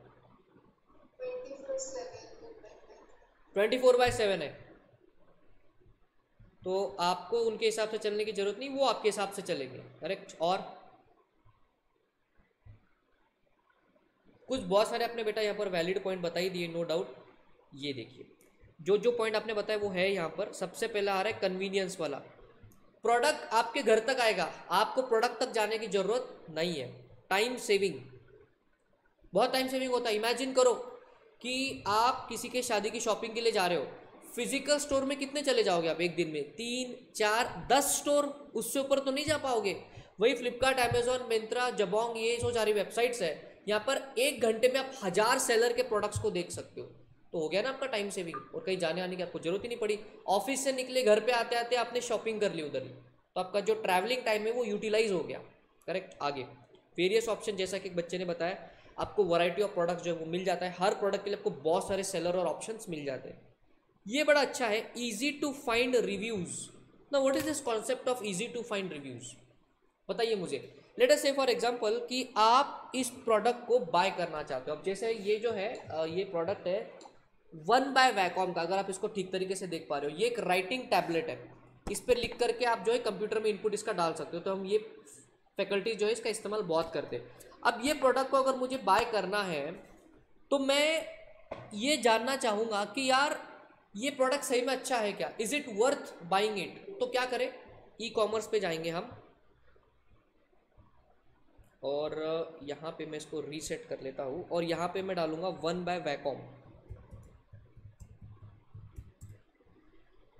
24/7 है, तो आपको उनके हिसाब से चलने की जरूरत नहीं, वो आपके हिसाब से चलेंगे। करेक्ट। और कुछ बहुत सारे आपने बेटा यहाँ पर वैलिड पॉइंट बताई दिए, नो डाउट। ये देखिए जो जो पॉइंट आपने बताया वो है यहाँ पर। सबसे पहला आ रहा है कन्वीनियंस वाला, प्रोडक्ट आपके घर तक आएगा, आपको प्रोडक्ट तक जाने की जरूरत नहीं है। टाइम सेविंग, बहुत टाइम सेविंग होता है। इमेजिन करो कि आप किसी के शादी की शॉपिंग के लिए जा रहे हो, फिजिकल स्टोर में कितने चले जाओगे आप एक दिन में? 3, 4, 10 स्टोर, उससे ऊपर तो नहीं जा पाओगे। वही फ्लिपकार्ट, अमेजॉन, मिंत्रा, जबोंग, ये जो सारी वेबसाइट्स है, यहाँ पर 1 घंटे में आप 1000 सेलर के प्रोडक्ट्स को देख सकते हो। तो हो गया ना आपका टाइम सेविंग, और कहीं जाने आने की आपको जरूरत ही नहीं पड़ी। ऑफिस से निकले, घर पे आते आते आपने शॉपिंग कर ली उधर ही, तो आपका जो ट्रैवलिंग टाइम है वो यूटिलाइज हो गया। करेक्ट। आगे वेरियस ऑप्शन, जैसा कि एक बच्चे ने बताया, आपको वैरायटी ऑफ प्रोडक्ट्स जो है वो मिल जाता है। हर प्रोडक्ट के लिए आपको बहुत सारे सेलर और ऑप्शंस मिल जाते हैं। ये बड़ा अच्छा है। Easy to find reviews. Now what is this concept of easy to find reviews, बताइए मुझे। लेट अस से फॉर एग्जांपल कि आप इस प्रोडक्ट को बाय करना चाहते हो। अब जैसे ये जो है ये प्रोडक्ट है वन बाय वैकॉम का, अगर आप इसको ठीक तरीके से देख पा रहे हो, ये एक राइटिंग टैबलेट है। इस पर लिख करके आप जो है कंप्यूटर में इनपुट इसका डाल सकते हो। तो हम ये फैकल्टी जो है इसका इस्तेमाल बहुत करते हैं। अब ये प्रोडक्ट को अगर मुझे बाय करना है तो मैं ये जानना चाहूँगा कि यार ये प्रोडक्ट सही में अच्छा है क्या, is it worth buying it. तो क्या करें, ई कॉमर्स पे जाएंगे हम, और यहाँ पे मैं इसको रीसेट कर लेता हूँ, और यहाँ पे मैं डालूंगा वन बाय वैकॉम,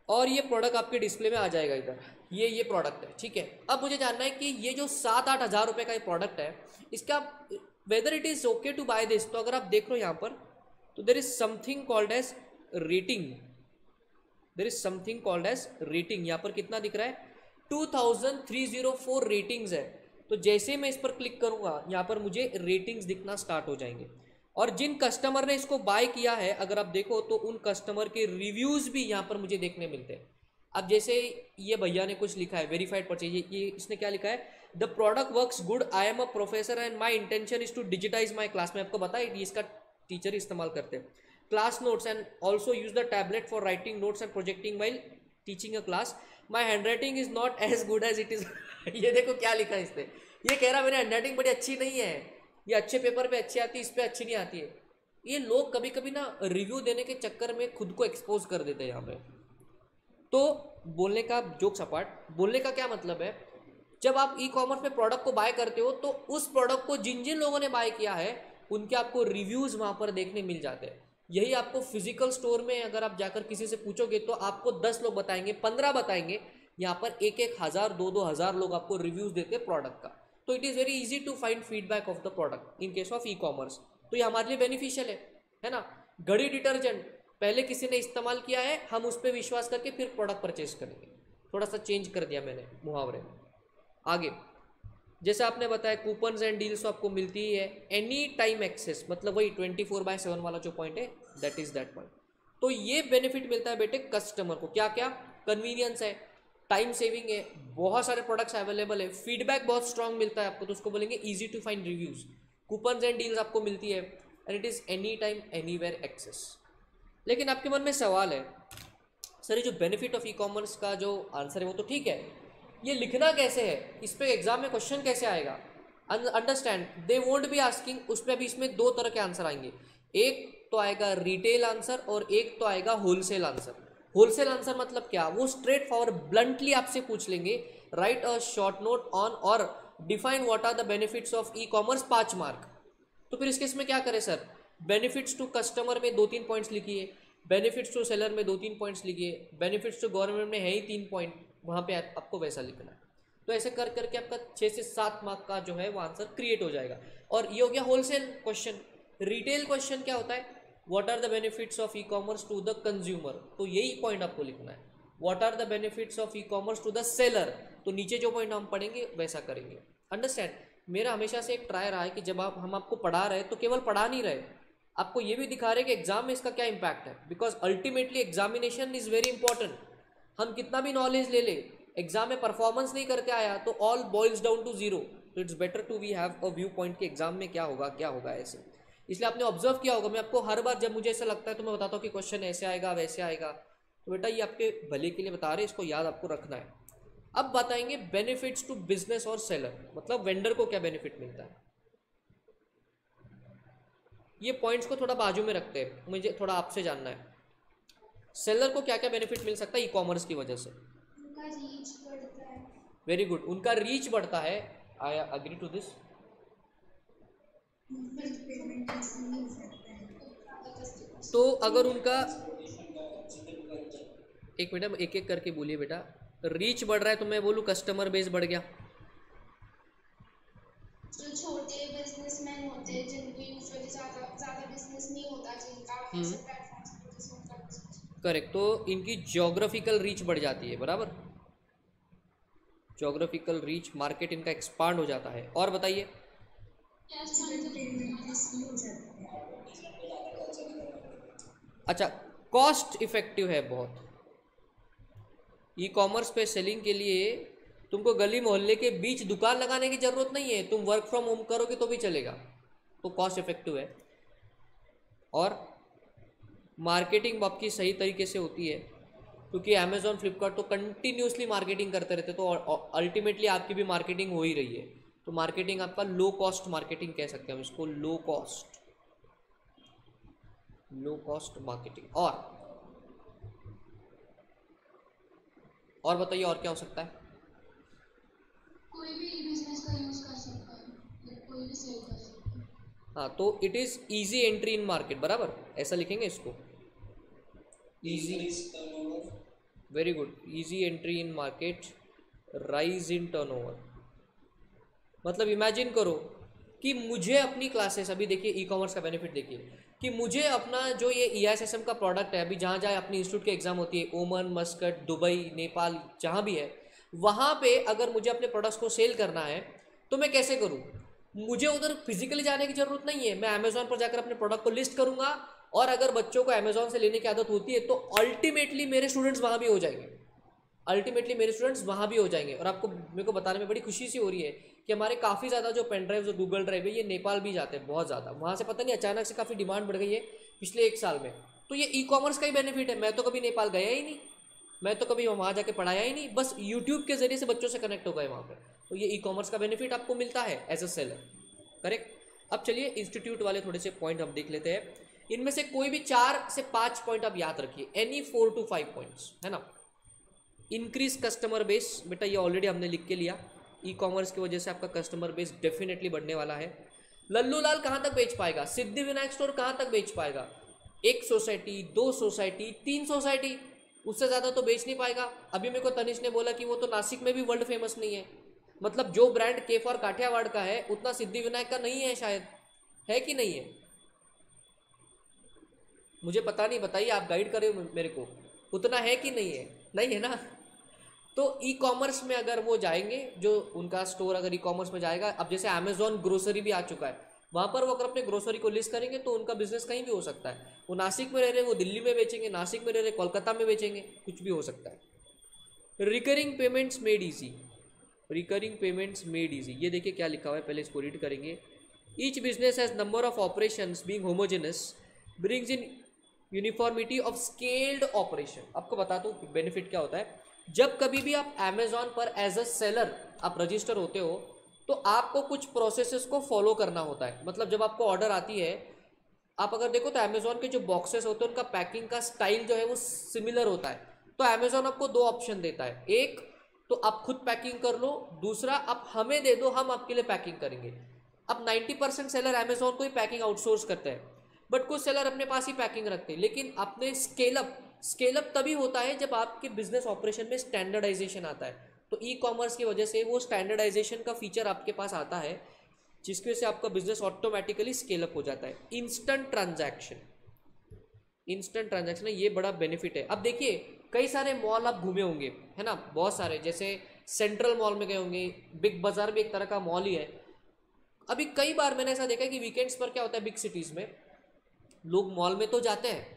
और ये प्रोडक्ट आपके डिस्प्ले में आ जाएगा इधर। ये प्रोडक्ट है, ठीक है। अब मुझे जानना है कि ये जो 7-8 हज़ार रुपये का ये प्रोडक्ट है, इसका whether it is okay to buy this. तो अगर आप देख लो यहाँ पर, तो there is something called as rating, there is something called as rating. यहाँ पर कितना दिख रहा है? 2304 रेटिंग्स है। तो जैसे मैं इस पर क्लिक करूँगा, यहाँ पर मुझे रेटिंग्स दिखना स्टार्ट हो जाएंगे, और जिन कस्टमर ने इसको बाय किया है अगर आप देखो तो उन कस्टमर के रिव्यूज़ भी यहाँ पर मुझे देखने मिलते हैं। अब जैसे ये भैया ने कुछ लिखा है, वेरीफाइड परचेज, ये इसने क्या लिखा है? The product works good, I am a professor and my intention is to digitize my class. में आपको बताया इसका टीचर इस्तेमाल करते हैं। Class notes and also use the tablet for writing notes and projecting while teaching a class. My hand writing is not as good as it is. ये देखो क्या लिखा है इसने, ये कह रहा मेरी हैंड राइटिंग बड़ी अच्छी नहीं है, ये अच्छे पेपर पे अच्छी आती है, इस पर अच्छी नहीं आती है। ये लोग कभी कभी ना रिव्यू देने के चक्कर में खुद को एक्सपोज कर देते हैं यहाँ पे। तो बोलने का जोक सपाट, बोलने का क्या मतलब है, जब आप ई कॉमर्स में प्रोडक्ट को बाय करते हो तो उस प्रोडक्ट को जिन जिन लोगों ने बाय किया है उनके आपको रिव्यूज़ वहाँ पर देखने मिल जाते हैं। यही आपको फिजिकल स्टोर में अगर आप जाकर किसी से पूछोगे तो आपको 10 लोग बताएंगे, 15 बताएंगे, यहाँ पर एक एक हज़ार, दो दो हज़ार लोग आपको रिव्यूज़ देते हैं प्रोडक्ट का। तो it is very easy to find feedback of the product in case of e commerce. तो ये हमारे लिए बेनिफिशियल है ना। घड़ी डिटर्जेंट पहले किसी ने इस्तेमाल किया है, हम उस पर विश्वास करके फिर प्रोडक्ट परचेज करेंगे। थोड़ा सा चेंज कर दिया मैंने मुहावरे में। आगे जैसे आपने बताया कूपन्स एंड डील्स आपको मिलती ही है। एनी टाइम एक्सेस मतलब वही 24/7 वाला जो पॉइंट है, दैट इज दैट पॉइंट। तो ये बेनिफिट मिलता है बेटे कस्टमर को। क्या क्या? कन्वीनियंस है, टाइम सेविंग है, बहुत सारे प्रोडक्ट्स अवेलेबल है, फीडबैक बहुत स्ट्रांग मिलता है आपको, तो उसको बोलेंगे easy to find reviews. Coupons and deals आपको मिलती है and it is any time anywhere access. लेकिन आपके मन में सवाल है, सर ये जो बेनिफिट ऑफ ई कॉमर्स का जो आंसर है वो तो ठीक है, ये लिखना कैसे है, इस पे एग्जाम में क्वेश्चन कैसे आएगा? Understand, they won't be asking, उस पर अभी इसमें दो तरह के आंसर आएंगे। एक तो आएगा रिटेल आंसर और एक तो आएगा होलसेल आंसर। होलसेल आंसर मतलब क्या? वो स्ट्रेट फॉरवर्ड ब्लंटली आपसे पूछ लेंगे, write a short note on और define what are the benefits of e commerce, 5 mark. तो फिर इस केस में क्या करें सर? बेनिफिट्स टू कस्टमर में 2-3 पॉइंट्स लिखिए, बेनिफिट्स टू सेलर में 2-3 पॉइंट्स लिखिए, बेनिफिट्स टू गवर्नमेंट में है ही 3 पॉइंट, वहाँ पे आपको वैसा लिखना है। तो ऐसे कर करके आपका 6 से 7 मार्क का जो है वो आंसर क्रिएट हो जाएगा। और ये हो गया होलसेल क्वेश्चन। रिटेल क्वेश्चन क्या होता है? What are the benefits of e commerce to the consumer, तो यही पॉइंट आपको लिखना है। What are the benefits of e commerce to the seller, तो नीचे जो पॉइंट हम पढ़ेंगे वैसा करेंगे। अंडरस्टैंड? मेरा हमेशा से एक ट्राई रहा है कि जब हम आपको पढ़ा रहे हैं तो केवल पढ़ा नहीं रहे, आपको ये भी दिखा रहे कि एग्जाम में इसका क्या इंपैक्ट है, because ultimately examination is very important. हम कितना भी नॉलेज ले ले, एग्जाम में परफॉर्मेंस नहीं करके आया तो all boils down to zero. तो it's better to we have a view point कि एग्जाम में क्या होगा ऐसे। इसलिए आपने ऑब्जर्व किया होगा, मैं आपको हर बार जब मुझे ऐसा लगता है तो मैं बताता हूँ कि क्वेश्चन ऐसे आएगा वैसे आएगा। तो बेटा ये आपके भले के लिए बता रहे, इसको याद आपको रखना है। अब बताएंगे बेनिफिट्स टू बिजनेस और सेलर, मतलब वेंडर को क्या बेनिफिट मिलता है। ये पॉइंट्स को थोड़ा बाजू में रखते हैं, मुझे थोड़ा आपसे जानना है सेलर को क्या क्या बेनिफिट मिल सकता है ई कॉमर्स की वजह से। उनका रीच बढ़ता है। वेरी गुड, उनका रीच बढ़ता है। I agree to this. Payment मिल सकता है। तो अगर उनका, एक मिनट एक एक करके बोलिए बेटा, रीच बढ़ रहा है तो मैं बोलूँ कस्टमर बेस बढ़ गया। जो छोटे बिजनेसमैन होते हैं जिनको यूजुअली ज़्यादा बिजनेस नहीं होता, जिनका ऐसे प्लेटफॉर्म्स पे जैसे उनका बिजनेस। करेक्ट, तो इनकी ज्योग्राफिकल रीच बढ़ जाती है, बराबर। ज्योग्राफिकल रीच, मार्केट इनका एक्सपांड हो जाता है। और बताइए। अच्छा, कॉस्ट इफेक्टिव है बहुत। ई कॉमर्स पे सेलिंग के लिए तुमको गली मोहल्ले के बीच दुकान लगाने की ज़रूरत नहीं है, तुम वर्क फ्रॉम होम करोगे तो भी चलेगा, तो कॉस्ट इफेक्टिव है। और मार्केटिंग आपकी सही तरीके से होती है, क्योंकि अमेजोन फ्लिपकार्ट तो कंटिन्यूसली मार्केटिंग करते रहते, तो अल्टीमेटली आपकी भी मार्केटिंग हो ही रही है। तो मार्केटिंग आपका लो कॉस्ट मार्केटिंग कह सकते हैं हम इसको, लो कॉस्ट मार्केटिंग। और बताइए और क्या हो सकता है। कोई भी बिजनेस का यूज कर सकता है, कोई भी सेल कर सकता है। हाँ, तो it is easy entry in market, बराबर ऐसा लिखेंगे इसको, easy. Very good, easy entry in market, rise in turnover. मतलब इमेजिन करो कि मुझे अपनी क्लासेस, अभी देखिए ई कॉमर्स का बेनिफिट देखिए, कि मुझे अपना जो ये EISSM का प्रोडक्ट है, अभी जहाँ जहाँ अपनी इंस्टीट्यूट की एग्जाम होती है, ओमान, मस्कट, दुबई, नेपाल, जहाँ भी है, वहाँ पे अगर मुझे अपने प्रोडक्ट्स को सेल करना है तो मैं कैसे करूँ? मुझे उधर फिजिकली जाने की ज़रूरत नहीं है, मैं अमेजोन पर जाकर अपने प्रोडक्ट को लिस्ट करूँगा, और अगर बच्चों को अमेजोन से लेने की आदत होती है तो अल्टीमेटली मेरे स्टूडेंट्स वहाँ भी हो जाएंगे। और आपको मेरे को बताने में बड़ी खुशी सी हो रही है कि हमारे काफ़ी ज़्यादा जो पेन ड्राइव और गूगल ड्राइव है ये नेपाल भी जाते हैं बहुत ज़्यादा, वहाँ से पता नहीं अचानक से काफ़ी डिमांड बढ़ गई है पिछले 1 साल में। तो ये ई कॉमर्स का ही बेनिफिट है। मैं तो कभी नेपाल गया ही नहीं, मैं तो कभी वहाँ जाके पढ़ाया ही नहीं, बस यूट्यूब के जरिए से बच्चों से कनेक्ट हो गए वहाँ पर। तो ये ई कॉमर्स का बेनिफिट आपको मिलता है एज अ सेलर, करेक्ट। अब चलिए इंस्टीट्यूट वाले थोड़े से पॉइंट हम देख लेते हैं। इनमें से कोई भी 4 से 5 पॉइंट आप याद रखिए, एनी 4 to 5 पॉइंट्स, है ना। इंक्रीज कस्टमर बेस, बेटा ये ऑलरेडी हमने लिख के लिया, ई कॉमर्स की वजह से आपका कस्टमर बेस डेफिनेटली बढ़ने वाला है। लल्लू लाल कहाँ तक बेच पाएगा, सिद्धि विनायक स्टोर कहाँ तक बेच पाएगा, 1 सोसाइटी, 2 सोसाइटी, 3 सोसाइटी, उससे ज़्यादा तो बेच नहीं पाएगा। अभी मेरे को तनिष ने बोला कि वो तो नासिक में भी वर्ल्ड फेमस नहीं है। मतलब जो ब्रांड के फॉर काठियावाड़ का है उतना सिद्धि विनायक का नहीं है, शायद है कि नहीं है, मुझे पता नहीं, बताइए आप गाइड करें मेरे को, उतना है कि नहीं है? नहीं है ना। तो ई कॉमर्स में अगर वो जाएंगे, जो उनका स्टोर अगर ई कॉमर्स में जाएगा, अब जैसे अमेजॉन ग्रोसरी भी आ चुका है, वहाँ पर वो अगर अपने ग्रोसरी को लिस्ट करेंगे तो उनका बिजनेस कहीं भी हो सकता है। वो नासिक में रह रहे वो दिल्ली में बेचेंगे, नासिक में रह रहे कोलकाता में बेचेंगे, कुछ भी हो सकता है। Recurring payments made easy, recurring payments made easy, ये देखिए क्या लिखा हुआ है, पहले इसको रीड करेंगे। Each business has number of operations being homogeneous brings in uniformity of scaled operation. आपको बता दूं बेनिफिट क्या होता है, जब कभी भी आप अमेजॉन पर एज अ सेलर आप रजिस्टर होते हो तो आपको कुछ प्रोसेसेस को फॉलो करना होता है। मतलब जब आपको ऑर्डर आती है, आप अगर देखो तो अमेजॉन के जो बॉक्सेस होते हैं उनका पैकिंग का स्टाइल जो है वो सिमिलर होता है। तो अमेजॉन आपको 2 ऑप्शन देता है, एक तो आप खुद पैकिंग कर लो, दूसरा आप हमें दे दो, हम आपके लिए पैकिंग करेंगे। अब 90% सेलर अमेजॉन को ही पैकिंग आउटसोर्स करते हैं, बट कुछ सेलर अपने पास ही पैकिंग रखते हैं। लेकिन अपने स्केल अप तभी होता है जब आपके बिजनेस ऑपरेशन में स्टैंडर्डाइजेशन आता है। तो ई कॉमर्स की वजह से वो स्टैंडर्डाइजेशन का फीचर आपके पास आता है, जिसकी वजह से आपका बिजनेस ऑटोमेटिकली स्केल अप हो जाता है। इंस्टेंट ट्रांजैक्शन, इंस्टेंट ट्रांजैक्शन है, ये बड़ा बेनिफिट है। अब देखिए कई सारे मॉल आप घूमे होंगे, है ना, बहुत सारे, जैसे सेंट्रल मॉल में गए होंगे, बिग बाजार भी एक तरह का मॉल ही है। अभी कई बार मैंने ऐसा देखा है कि वीकेंड्स पर क्या होता है, बिग सिटीज़ में लोग मॉल में तो जाते हैं,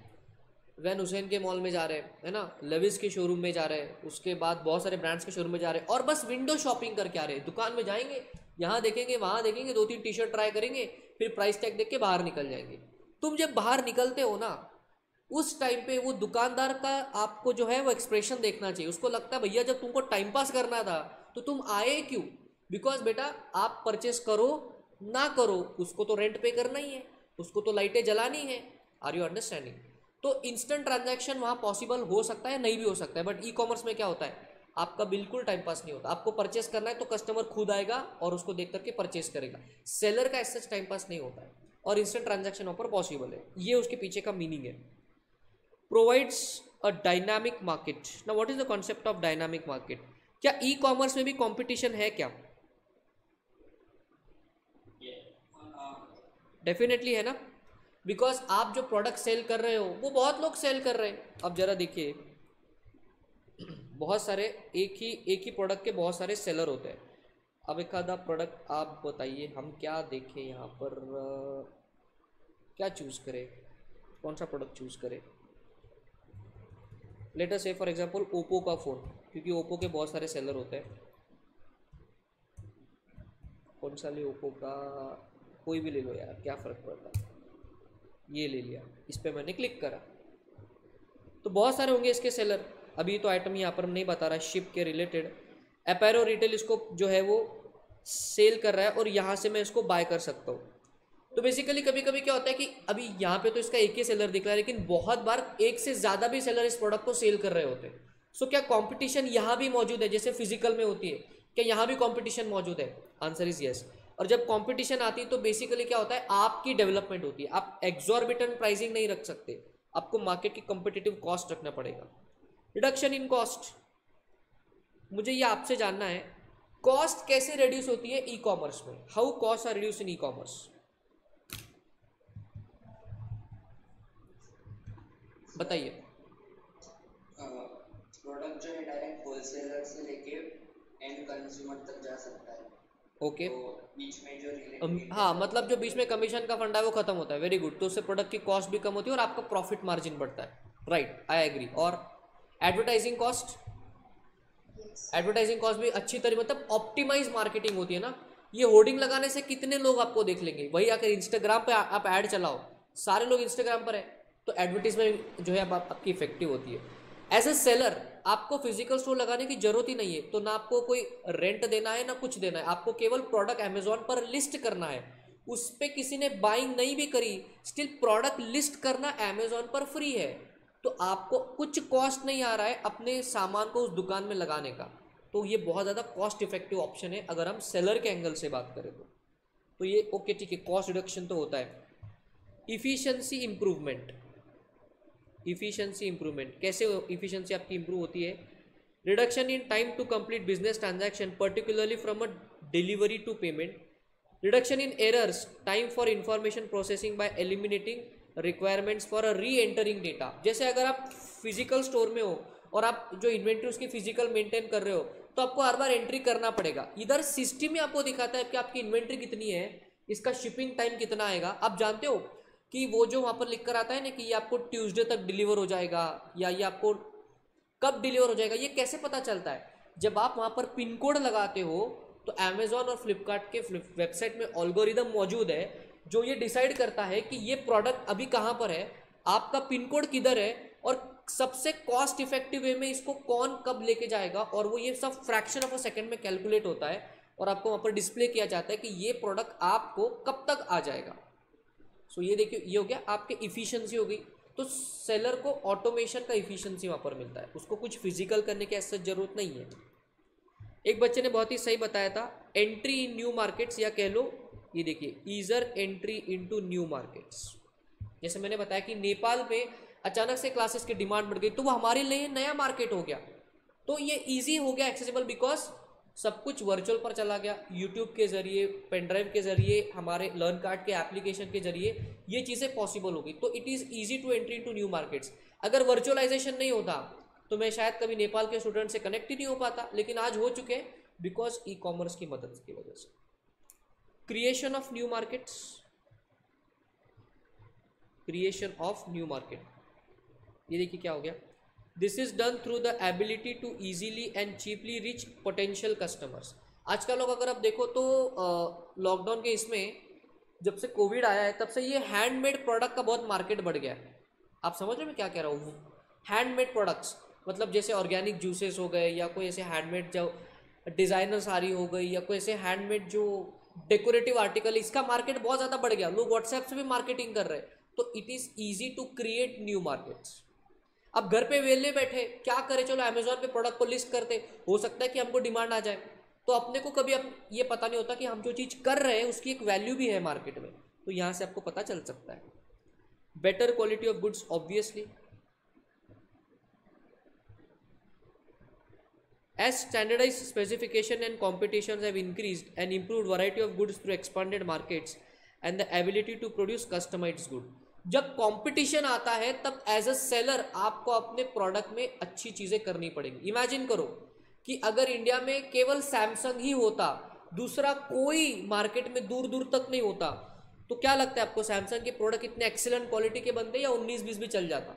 वैन हुसैन के मॉल में जा रहे हैं, है ना, लेविस के शोरूम में जा रहे हैं, उसके बाद बहुत सारे ब्रांड्स के शोरूम में जा रहे हैं, और बस विंडो शॉपिंग करके आ रहे हैं। दुकान में जाएंगे, यहाँ देखेंगे, वहाँ देखेंगे, 2-3 टी शर्ट ट्राई करेंगे, फिर प्राइस टैग देख के बाहर निकल जाएंगे। तुम जब बाहर निकलते हो ना, उस टाइम पे वो दुकानदार का आपको जो है वो एक्सप्रेशन देखना चाहिए। उसको लगता है भैया जब तुमको टाइम पास करना था तो तुम आए क्यों? बिकॉज बेटा आप परचेस करो ना करो, उसको तो रेंट पे करना ही है, उसको तो लाइटें जलानी है। Are you understanding? तो इंस्टेंट ट्रांजैक्शन वहाँ पॉसिबल हो सकता है, नहीं भी हो सकता है, बट ई कॉमर्स में क्या होता है, आपका बिल्कुल टाइम पास नहीं होता। आपको परचेस करना है तो कस्टमर खुद आएगा और उसको देख करके परचेस करेगा। सेलर का ऐसा टाइम पास नहीं होता है, और इंस्टेंट ट्रांजैक्शन वहाँ पर पॉसिबल है। ये उसके पीछे का मीनिंग है। Provides a dynamic market. Now what is the concept of dynamic market? क्या ई कॉमर्स में भी कंपटीशन है क्या? डेफिनेटली है ना, बिकॉज आप जो प्रोडक्ट सेल कर रहे हो वो बहुत लोग सेल कर रहे हैं। अब जरा देखिए, बहुत सारे एक ही प्रोडक्ट के बहुत सारे सेलर होते हैं। अब एक आधा प्रोडक्ट आप बताइए, हम क्या देखें यहाँ पर, क्या चूज़ करें, कौन सा प्रोडक्ट चूज़ करें? लेट अस से फॉर एग्जांपल ओप्पो का फ़ोन, क्योंकि ओप्पो के बहुत सारे सेलर होते हैं। कौन सा ले? ओप्पो का कोई भी ले लो यार, क्या फ़र्क पड़ता है। ये ले लिया, इस पर मैंने क्लिक करा तो बहुत सारे होंगे इसके सेलर। अभी तो आइटम यहाँ पर नहीं बता रहा, शिप के रिलेटेड अपैरो रिटेल इसको जो है वो सेल कर रहा है, और यहाँ से मैं इसको बाय कर सकता हूँ। तो बेसिकली कभी कभी क्या होता है कि अभी यहाँ पे तो इसका एक ही सेलर दिख रहा है, लेकिन बहुत बार एक से ज़्यादा भी सेलर इस प्रोडक्ट को सेल कर रहे होते हैं। सो क्या कंपटीशन यहाँ भी मौजूद है जैसे फिजिकल में होती है? क्या यहाँ भी कंपटीशन मौजूद है? Answer is yes. और जब कंपटीशन आती है तो बेसिकली क्या होता है, आपकी डेवलपमेंट होती है। आप एक्सॉर्बिटेंट प्राइसिंग नहीं रख सकते, आपको मार्केट की कंपिटिटिव कॉस्ट रखना पड़ेगा। रिडक्शन इन कॉस्ट, मुझे ये आपसे जानना है, कॉस्ट कैसे रिड्यूस होती है ई कॉमर्स में? How cost are reduce in e commerce? बताइए। प्रोडक्ट जो है डायरेक्ट होलसेलर से लेके एंड कंज्यूमर तक जा सकता है। ओके, तो बीच में जो हाँ, मतलब जो बीच में कमीशन का फंडा है वो खत्म होता है। Very good. तो उससे प्रोडक्ट की कॉस्ट भी कम होती है और आपका प्रॉफिट मार्जिन बढ़ता है। Right, I agree. और एडवर्टाइजिंग कॉस्ट, एडवर्टाइजिंग कॉस्ट भी अच्छी तरह, मतलब ऑप्टिमाइज मार्केटिंग होती है ना। ये होर्डिंग लगाने से कितने लोग आपको देख लेंगे? वही अगर इंस्टाग्राम पे आप ऐड चलाओ, सारे लोग इंस्टाग्राम पर है, तो एडवर्टीजमेंट जो है आपकी इफेक्टिव होती है। एज ए सेलर आपको फिजिकल स्टोर लगाने की जरूरत ही नहीं है, तो ना आपको कोई रेंट देना है ना कुछ देना है, आपको केवल प्रोडक्ट अमेजोन पर लिस्ट करना है। उस पर किसी ने बाइंग नहीं भी करी, स्टिल प्रोडक्ट लिस्ट करना अमेजोन पर फ्री है। तो आपको कुछ कॉस्ट नहीं आ रहा है अपने सामान को उस दुकान में लगाने का। तो ये बहुत ज़्यादा कॉस्ट इफेक्टिव ऑप्शन है अगर हम सेलर के एंगल से बात करें तो ये ओके, ठीक है, कॉस्ट रिडक्शन तो होता है। इफिशियंसी इंप्रूवमेंट, इफिशिएंसी इंप्रूवमेंट, कैसे इफिशिएंसी आपकी इंप्रूव होती है? Reduction in time to complete business transaction particularly from a delivery to payment, reduction in errors, time for information processing by eliminating requirements for a re entering data. जैसे अगर आप फिजिकल स्टोर में हो और आप जो इन्वेंट्री उसकी फिजिकल मेंटेन कर रहे हो तो आपको हर बार एंट्री करना पड़ेगा। इधर सिस्टम ही आपको दिखाता है कि आपकी इन्वेंट्री कितनी है, इसका शिपिंग टाइम कितना आएगा। आप जानते हो कि वो जो वहाँ पर लिख कर आता है ना कि ये आपको ट्यूसडे तक डिलीवर हो जाएगा या ये आपको कब डिलीवर हो जाएगा, ये कैसे पता चलता है? जब आप वहाँ पर पिन कोड लगाते हो तो अमेजोन और फ्लिपकार्ट के वेबसाइट में एल्गोरिदम मौजूद है जो ये डिसाइड करता है कि ये प्रोडक्ट अभी कहाँ पर है, आपका पिन कोड किधर है और सबसे कॉस्ट इफेक्टिव वे में इसको कौन कब लेके जाएगा, और वो ये सब फ्रैक्शन ऑफ अ सेकंड में कैलकुलेट होता है और आपको वहाँ पर डिस्प्ले किया जाता है कि ये प्रोडक्ट आपको कब तक आ जाएगा। सो ये देखिए, ये हो गया आपके इफिशिएंसी हो गई। तो सेलर को ऑटोमेशन का इफिशिएंसी वहाँ पर मिलता है, उसको कुछ फिजिकल करने की ऐसा जरूरत नहीं है। एक बच्चे ने बहुत ही सही बताया था, एंट्री इन न्यू मार्केट्स, या कह लो ये देखिए ईजर एंट्री इनटू न्यू मार्केट्स। जैसे मैंने बताया कि नेपाल में अचानक से क्लासेस की डिमांड बढ़ गई तो वो हमारे लिए नया मार्केट हो गया, तो ये इजी हो गया एक्सेसिबल, बिकॉज सब कुछ वर्चुअल पर चला गया। यूट्यूब के जरिए, पेन ड्राइव के जरिए, हमारे लर्न कार्ड के एप्लीकेशन के जरिए ये चीज़ें पॉसिबल हो गई, तो it is easy to entry into new markets. अगर वर्चुअलाइजेशन नहीं होता तो मैं शायद कभी नेपाल के स्टूडेंट से कनेक्ट ही नहीं हो पाता, लेकिन आज हो चुके हैं बिकॉज ई कॉमर्स की मदद की वजह से। Creation of new markets, creation of new market, ये देखिए क्या हो गया। This is done through the ability to easily and cheaply reach potential customers. आज का लोग अगर आप देखो तो लॉकडाउन के इसमें जब से कोविड आया है तब से ये हैंडमेड प्रोडक्ट का बहुत मार्केट बढ़ गया है। आप समझ रहे हो मैं क्या कह रहा हूँ? हैंडमेड प्रोडक्ट्स मतलब जैसे ऑर्गेनिक जूसेस हो गए, या कोई ऐसे हैंडमेड जो डिज़ाइनर साड़ी हो गई, या कोई ऐसे हैंडमेड जो डेकोरेटिव आर्टिकल, इसका मार्केट बहुत ज़्यादा बढ़ गया। लोग व्हाट्सएप से भी मार्केटिंग कर रहे हैं, तो it is easy to create new markets. अब घर पे वेले बैठे क्या करें, चलो अमेजोन पे प्रोडक्ट को लिस्ट करते, हो सकता है कि हमको डिमांड आ जाए। तो अपने को कभी ये पता नहीं होता कि हम जो चीज़ कर रहे हैं उसकी एक वैल्यू भी है मार्केट में, तो यहाँ से आपको पता चल सकता है। Better quality of goods, obviously as standardized specification and competitions have increased and improved variety of goods through expanded markets and the ability to produce customized good। जब कंपटीशन आता है तब एज अ सेलर आपको अपने प्रोडक्ट में अच्छी चीज़ें करनी पड़ेंगी। इमेजिन करो कि अगर इंडिया में केवल सैमसंग ही होता, दूसरा कोई मार्केट में दूर दूर तक नहीं होता, तो क्या लगता है आपको सैमसंग के प्रोडक्ट इतने एक्सीलेंट क्वालिटी के बनते या 19-20 भी चल जाता?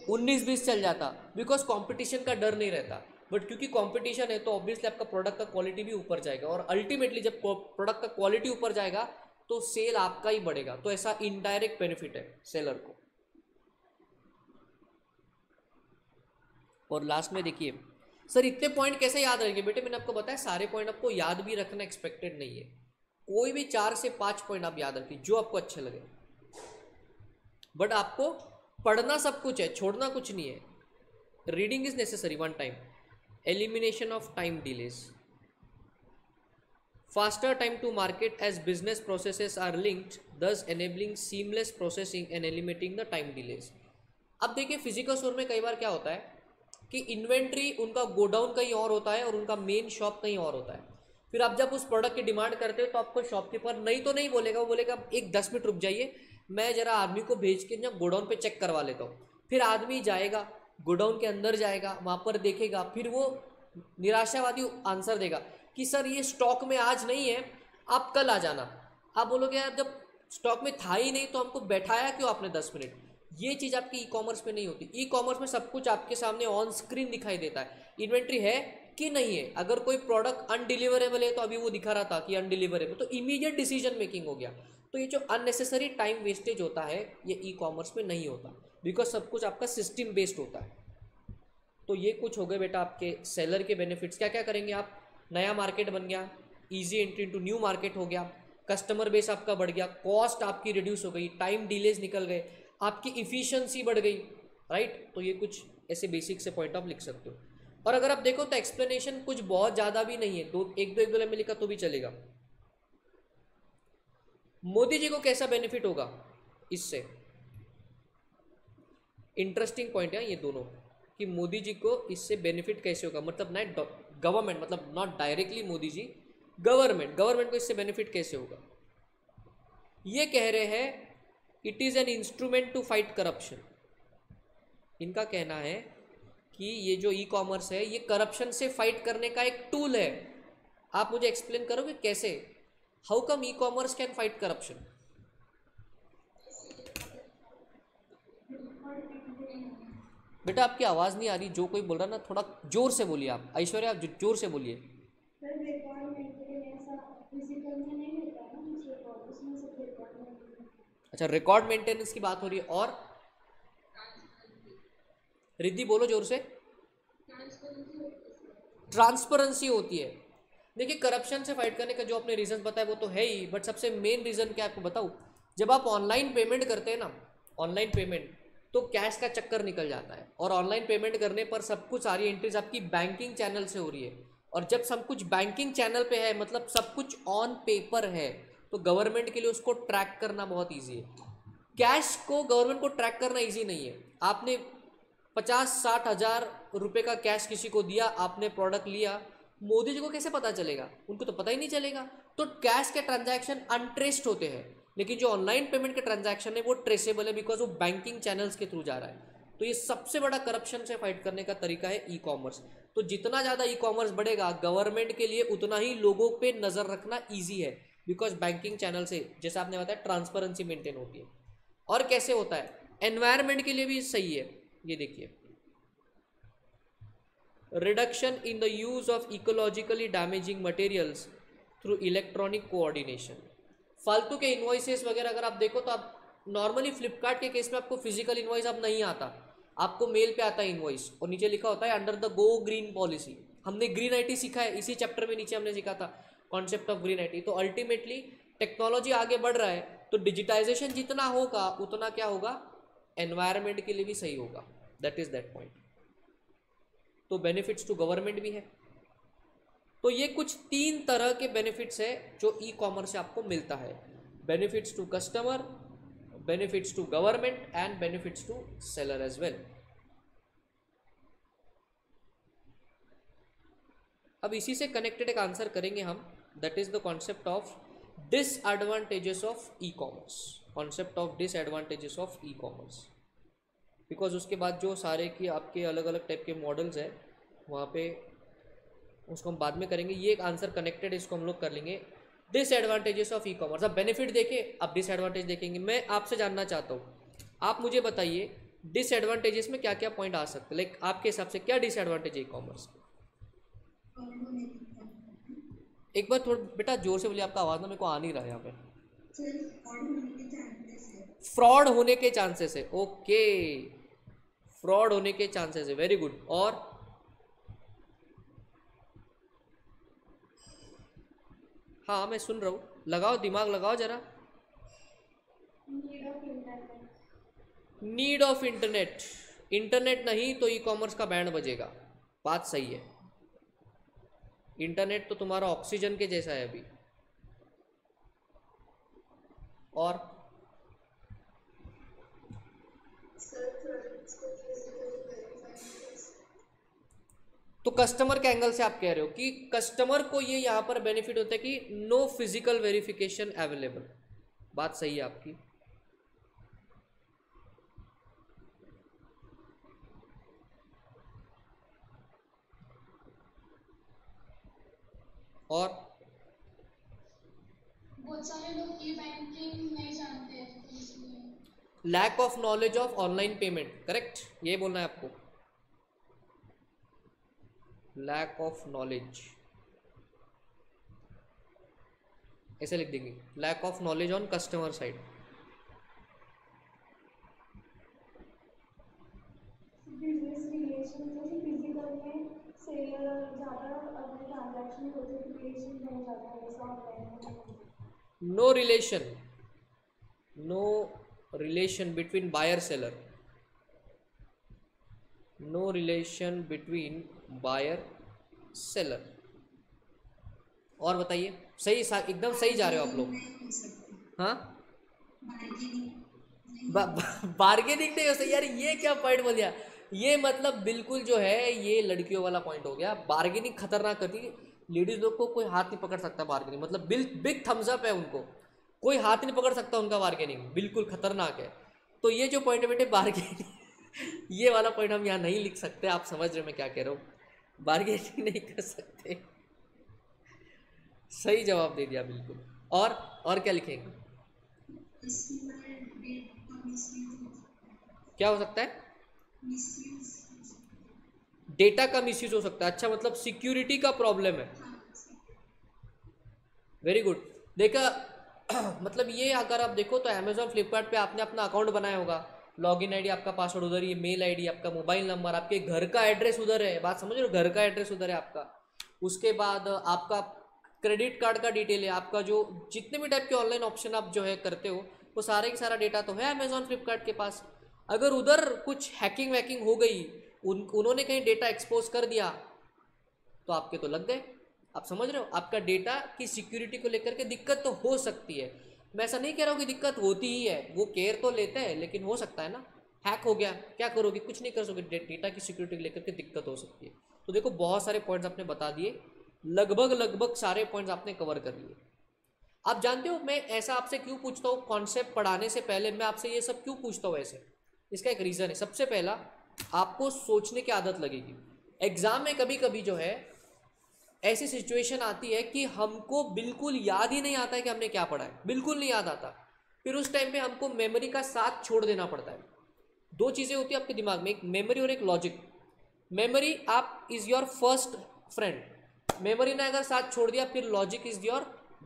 19-20 चल जाता, बिकॉज कंपटीशन का डर नहीं रहता। बट क्योंकि कंपटीशन है तो ऑब्वियसली आपका प्रोडक्ट का क्वालिटी भी ऊपर जाएगा, और अल्टीमेटली जब प्रोडक्ट का क्वालिटी ऊपर जाएगा तो सेल आपका ही बढ़ेगा। तो ऐसा इनडायरेक्ट बेनिफिट है सेलर को। और लास्ट में देखिए सर इतने पॉइंट कैसे याद रहेंगे बेटे, मैंने आपको बताया सारे पॉइंट आपको याद भी रखना एक्सपेक्टेड नहीं है। कोई भी 4 से 5 पॉइंट आप याद रखिए जो आपको अच्छे लगे, बट आपको पढ़ना सब कुछ है, छोड़ना कुछ नहीं है। Reading is necessary one time. Elimination of time delays, faster time to market as business processes are linked, thus enabling seamless processing and eliminating the time delays. अब देखिए फिजिकल स्टोर में कई बार क्या होता है कि इन्वेंट्री उनका गोडाउन कहीं और होता है और उनका मेन शॉप कहीं और होता है। फिर आप जब उस प्रोडक्ट की डिमांड करते हो तो आपको शॉपकीपर नहीं तो नहीं बोलेगा, वो बोलेगा एक 10 मिनट रुक जाइए, मैं जरा आदमी को भेज के ना गोडाउन पे चेक करवा लेता हूँ। फिर आदमी जाएगा गोडाउन के अंदर, जाएगा वहाँ पर देखेगा, फिर वो निराशावादी आंसर देगा कि सर ये स्टॉक में आज नहीं है, आप कल आ जाना। आप बोलोगे यार जब स्टॉक में था ही नहीं तो हमको बैठाया क्यों आपने 10 मिनट। ये चीज़ आपकी ई कॉमर्स में नहीं होती। ई कॉमर्स में सब कुछ आपके सामने ऑन स्क्रीन दिखाई देता है, इन्वेंट्री है कि नहीं है। अगर कोई प्रोडक्ट अनडिलीवरेबल है तो अभी वो दिखा रहा था कि अनडिलीवरेबल, तो इमीडिएट डिसीजन मेकिंग हो गया। तो ये जो अननेसेसरी टाइम वेस्टेज होता है ये ई कॉमर्स में नहीं होता, बिकॉज सब कुछ आपका सिस्टम बेस्ड होता है। तो ये कुछ हो गए बेटा आपके सेलर के बेनिफिट्स। क्या क्या करेंगे आप? नया मार्केट बन गया, easy entry into new market हो गया, कस्टमर बेस आपका बढ़ गया, कॉस्ट आपकी रिड्यूस हो गई, टाइम डिलेज निकल गए, आपकी इफिशियंसी बढ़ गई, राइट। तो ये कुछ ऐसे बेसिक से पॉइंट आप लिख सकते हो। और अगर आप देखो तो एक्सप्लेनेशन कुछ बहुत ज़्यादा भी नहीं है, एक दो लाइन में लिखा तो भी चलेगा। मोदी जी को कैसा बेनिफिट होगा इससे? इंटरेस्टिंग पॉइंट है ये दोनों, कि मोदी जी को इससे बेनिफिट कैसे होगा, मतलब ना गवर्नमेंट, मतलब not directly Modi ji, government को इससे बेनिफिट कैसे होगा। ये कह रहे हैं it is an instrument to fight corruption. इनका कहना है कि ये जो ई कॉमर्स है ये करप्शन से फाइट करने का एक टूल है। आप मुझे एक्सप्लेन करोगे कैसे, how come e commerce can fight corruption. बेटा आपकी आवाज़ नहीं आ रही, जो कोई बोल रहा ना थोड़ा जोर से बोलिए। आप ऐश्वर्या, आप जोर से बोलिए। अच्छा, रिकॉर्ड मेंटेनेंस की बात हो रही है, और रिद्धि बोलो जोर से। ट्रांसपेरेंसी होती है। देखिए करप्शन से फाइट करने का जो आपने रीजन बताया वो तो है ही, बट सबसे मेन रीजन क्या आपको बताऊं, जब आप ऑनलाइन पेमेंट करते हैं ना, ऑनलाइन पेमेंट, तो कैश का चक्कर निकल जाता है, और ऑनलाइन पेमेंट करने पर सब कुछ सारी एंट्रीज आपकी बैंकिंग चैनल से हो रही है, और जब सब कुछ बैंकिंग चैनल पे है मतलब सब कुछ ऑन पेपर है, तो गवर्नमेंट के लिए उसको ट्रैक करना बहुत ईजी है। कैश को गवर्नमेंट को ट्रैक करना ईजी नहीं है। आपने 50-60 हज़ार रुपये का कैश किसी को दिया, आपने प्रोडक्ट लिया, मोदी जी को कैसे पता चलेगा, उनको तो पता ही नहीं चलेगा। तो कैश के ट्रांजैक्शन अनट्रेस्ड होते हैं, लेकिन जो ऑनलाइन पेमेंट के ट्रांजैक्शन है वो ट्रेसेबल है, बिकॉज वो बैंकिंग चैनल्स के थ्रू जा रहा है। तो ये सबसे बड़ा करप्शन से फाइट करने का तरीका है ई कॉमर्स। तो जितना ज़्यादा ई कॉमर्स बढ़ेगा गवर्नमेंट के लिए उतना ही लोगों पे नज़र रखना ईजी है, बिकॉज बैंकिंग चैनल से, जैसे आपने बताया, ट्रांसपेरेंसी मेंटेन होती है। और कैसे होता है, एनवायरनमेंट के लिए भी सही है। ये देखिए, reduction in the use of ecologically damaging materials through electronic coordination. फालतू के इन्वॉइसेस वगैरह अगर आप देखो तो आप नॉर्मली फ्लिपकार्ट के केस में आपको फिजिकल इन्वॉइस अब नहीं आता, आपको मेल पे आता है इन्वॉइस, और नीचे लिखा होता है under the go green policy. हमने ग्रीन आईटी सीखा है, इसी चैप्टर में नीचे हमने सीखा था कॉन्सेप्ट ऑफ ग्रीन आईटी। तो अल्टीमेटली टेक्नोलॉजी आगे बढ़ रहा है, तो डिजिटाइजेशन जितना होगा उतना क्या होगा, एनवायरनमेंट के लिए भी सही होगा। That is that point. तो बेनिफिट्स टू गवर्नमेंट भी है। तो ये कुछ 3 तरह के बेनिफिट्स है जो ई कॉमर्स से आपको मिलता है, benefits to customer, benefits to government and benefits to seller as well. अब इसी से कनेक्टेड एक आंसर करेंगे हम, that is the concept of disadvantages of e commerce, concept of disadvantages of e commerce. Because उसके बाद जो सारे की आपके अलग अलग टाइप के मॉडल्स हैं वहाँ पे उसको हम बाद में करेंगे। ये एक आंसर कनेक्टेड है, इसको हम लोग कर लेंगे। डिसएडवांटेजेस ऑफ ई कॉमर्स, अब बेनिफिट देखे, अब डिसएडवांटेज देखेंगे। मैं आपसे जानना चाहता हूँ, आप मुझे बताइए डिसएडवांटेजेस में क्या क्या पॉइंट आ सकते हैं, लाइक आपके हिसाब से क्या डिसएडवांटेज है ई कॉमर्स। एक बार थोड़ा बेटा जोर से बोलिए, आपका आवाज़ ना मेरे को आ नहीं रहा है यहाँ पे। फ्रॉड होने के चांसेस है, ओके, फ्रॉड होने के चांसेस है, वेरी गुड। और हाँ मैं सुन रहा हूँ, लगाओ दिमाग लगाओ जरा। नीड ऑफ इंटरनेट, इंटरनेट नहीं तो ई कॉमर्स का बैंड बजेगा, बात सही है। इंटरनेट तो तुम्हारा ऑक्सीजन के जैसा है अभी। और तो कस्टमर के एंगल से आप कह रहे हो कि कस्टमर को ये यहाँ पर बेनिफिट होता है कि नो फिजिकल वेरिफिकेशन अवेलेबल, बात सही है आपकी। और बहुत सारे लोग ई बैंकिंग नहीं जानते हैं, तो इसलिए lack of knowledge of online payment, correct, ये बोलना है आपको, लैक ऑफ नॉलेज, ऐसे लिख देंगे, lack of knowledge on customer side. Business relation जैसे फिजिकल में सेलर ज़्यादा अपने ट्रांजैक्शन होते हैं, रिलेशन बन जाता है, ऐसा ऑनलाइन में no relation, no relation between buyer seller, no relation between buyer seller. और बताइए, सही एकदम सही जा रहे हो आप लोग। हाँ बार्गेनिंग नहीं हो सकती यार, ये क्या पॉइंट बोल दिया, ये मतलब बिल्कुल जो है ये लड़कियों वाला पॉइंट हो गया। बार्गेनिंग खतरनाक करती है लेडीज लोग को, कोई हाथ नहीं पकड़ सकता बार्गेनिंग, मतलब बिग थम्स अप है उनको, कोई हाथ नहीं पकड़ सकता उनका, बार्गेनिंग बिल्कुल खतरनाक है। तो ये जो पॉइंट है बेटे बार्गेनिंग ये वाला पॉइंट हम यहाँ नहीं लिख सकते, आप समझ रहे हो मैं क्या कह रहा हूँ, बार्गेनिंग नहीं कर सकते। सही जवाब दे दिया बिल्कुल। और क्या लिखेंगे, क्या हो सकता है, डेटा का मिसयूज हो सकता है। अच्छा मतलब सिक्योरिटी का प्रॉब्लम है, वेरी गुड। देखा मतलब ये अगर आप देखो तो अमेजोन फ्लिपकार्ट पे आपने अपना अकाउंट बनाया होगा, लॉगिन आईडी आपका, पासवर्ड उधर, ये मेल आईडी आपका, मोबाइल नंबर, आपके घर का एड्रेस उधर है, बात समझ रहे हो, घर का एड्रेस उधर है आपका। उसके बाद आपका क्रेडिट कार्ड का डिटेल है आपका, जो जितने भी टाइप के ऑनलाइन ऑप्शन आप जो है करते हो वो सारे का सारा डेटा तो है अमेजोन फ्लिपकार्ट के पास। अगर उधर कुछ हैकिंग वैकिंग हो गई, उन्होंने कहीं डेटा एक्सपोज कर दिया तो आपके तो लग गए। आप समझ रहे हो, आपका डेटा की सिक्योरिटी को लेकर के दिक्कत तो हो सकती है। मैं ऐसा नहीं कह रहा हूँ कि दिक्कत होती ही है, वो केयर तो लेते हैं, लेकिन हो सकता है ना, हैक हो गया क्या करोगे, कुछ नहीं कर सकते, डेटा की सिक्योरिटी को लेकर के दिक्कत हो सकती है। तो देखो बहुत सारे पॉइंट्स आपने बता दिए, लगभग सारे पॉइंट्स आपने कवर कर लिए। आप जानते हो मैं ऐसा आपसे क्यों पूछता हूँ, कॉन्सेप्ट पढ़ाने से पहले मैं आपसे ये सब क्यों पूछता हूँ ऐसे, इसका एक रीज़न है। सबसे पहला, आपको सोचने की आदत लगेगी। एग्जाम में कभी कभी जो है ऐसी सिचुएशन आती है कि हमको बिल्कुल याद ही नहीं आता है कि हमने क्या पढ़ा है, बिल्कुल नहीं याद आता, फिर उस टाइम पे हमको मेमोरी का साथ छोड़ देना पड़ता है। दो चीज़ें होती है आपके दिमाग में, एक मेमोरी और एक लॉजिक। मेमोरी आप is your first friend, memory ने अगर साथ छोड़ दिया फिर logic is your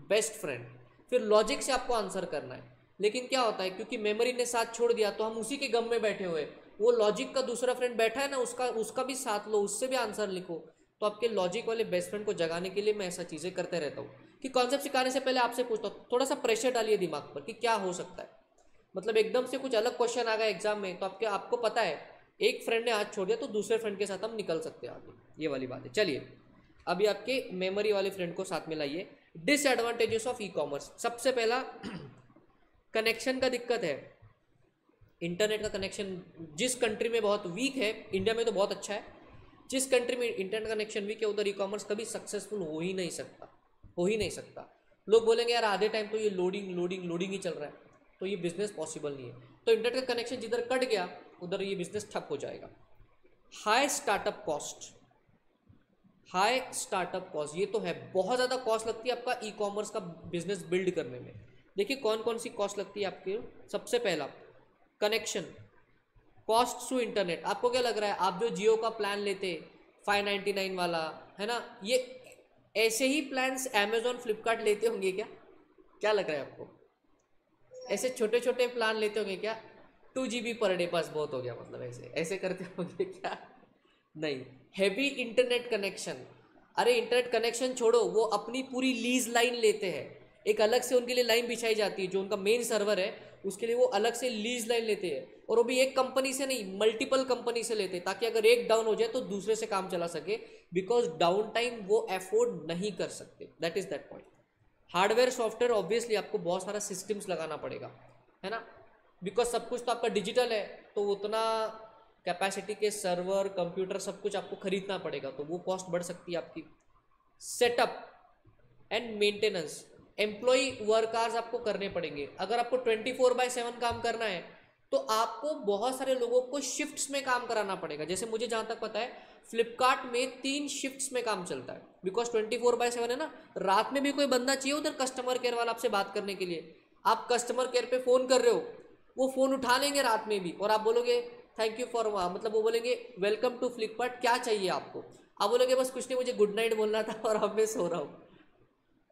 best friend, फिर लॉजिक से आपको आंसर करना है। लेकिन क्या होता है, क्योंकि मेमोरी ने साथ छोड़ दिया तो हम उसी के गम में बैठे हुए, वो लॉजिक का दूसरा फ्रेंड बैठा है ना, उसका भी साथ लो, उससे भी आंसर लिखो। तो आपके लॉजिक वाले बेस्ट फ्रेंड को जगाने के लिए मैं ऐसा चीज़ें करते रहता हूँ कि कॉन्सेप्ट सिखाने से पहले आपसे पूछता हूँ, थोड़ा सा प्रेशर डालिए दिमाग पर कि क्या हो सकता है। मतलब एकदम से कुछ अलग क्वेश्चन आ गया एग्जाम में तो आपको पता है एक फ्रेंड ने हाथ छोड़ दिया तो दूसरे फ्रेंड के साथ हम निकल सकते हैं आगे, ये वाली बात है। चलिए अभी आपके मेमोरी वाले फ्रेंड को साथ में लाइए। डिसएडवांटेजेस ऑफ ई कॉमर्स, सबसे पहला कनेक्शन का दिक्कत है। इंटरनेट का कनेक्शन जिस कंट्री में बहुत वीक है, इंडिया में तो बहुत अच्छा है, जिस कंट्री में इंटरनेट कनेक्शन वीक है उधर ई कॉमर्स कभी सक्सेसफुल हो ही नहीं सकता। लोग बोलेंगे यार आधे टाइम तो ये लोडिंग ही चल रहा है, तो ये बिजनेस पॉसिबल नहीं है। तो इंटरनेट का कनेक्शन जिधर कट गया उधर ये बिजनेस ठप हो जाएगा। हाई स्टार्टअप कॉस्ट, ये तो है, बहुत ज़्यादा कॉस्ट लगती है आपका ई कॉमर्स का बिजनेस बिल्ड करने में। देखिए कौन कौन सी कॉस्ट लगती है आपके। सबसे पहला कनेक्शन, कॉस्ट टू इंटरनेट। आपको क्या लग रहा है, आप जो जियो का प्लान लेते 599 वाला है ना, ये ऐसे ही प्लान्स अमेजोन फ्लिपकार्ट लेते होंगे क्या लग रहा है आपको, ऐसे छोटे छोटे प्लान लेते होंगे क्या, 2 GB पर डे बस बहुत हो गया, मतलब ऐसे करते होंगे क्या, नहीं। हैवी इंटरनेट कनेक्शन, अरे इंटरनेट कनेक्शन छोड़ो, वो अपनी पूरी लीज लाइन लेते हैं, एक अलग से उनके लिए लाइन बिछाई जाती है, जो उनका मेन सर्वर है उसके लिए वो अलग से लीज लाइन लेते हैं, और वो भी एक कंपनी से नहीं मल्टीपल कंपनी से लेते हैं, ताकि अगर एक डाउन हो जाए तो दूसरे से काम चला सके, बिकॉज डाउन टाइम वो अफोर्ड नहीं कर सकते। That is that point. Hardware software obviously आपको बहुत सारा सिस्टम्स लगाना पड़ेगा, है ना, बिकॉज सब कुछ तो आपका डिजिटल है, तो उतना कैपेसिटी के सर्वर कंप्यूटर सब कुछ आपको खरीदना पड़ेगा, तो वो कॉस्ट बढ़ सकती है आपकी। Setup and maintenance, employ work hours आपको करने पड़ेंगे। अगर आपको 24/7 काम करना है तो आपको बहुत सारे लोगों को शिफ्ट्स में काम कराना पड़ेगा। जैसे मुझे जहाँ तक पता है फ्लिपकार्ट में 3 शिफ्ट्स में काम चलता है, बिकॉज 24/7 है ना, रात में भी कोई बंदा चाहिए उधर कस्टमर केयर वाला आपसे बात करने के लिए। आप कस्टमर केयर पे फ़ोन कर रहे हो, वो फ़ोन उठा लेंगे रात में भी, और आप बोलोगे थैंक यू फॉर, मतलब वो बोलेंगे वेलकम टू फ्लिपकार्ट, क्या चाहिए आपको, आप बोलोगे बस कुछ नहीं, मुझे गुड नाइट बोलना था और अब मैं सो रहा हूँ।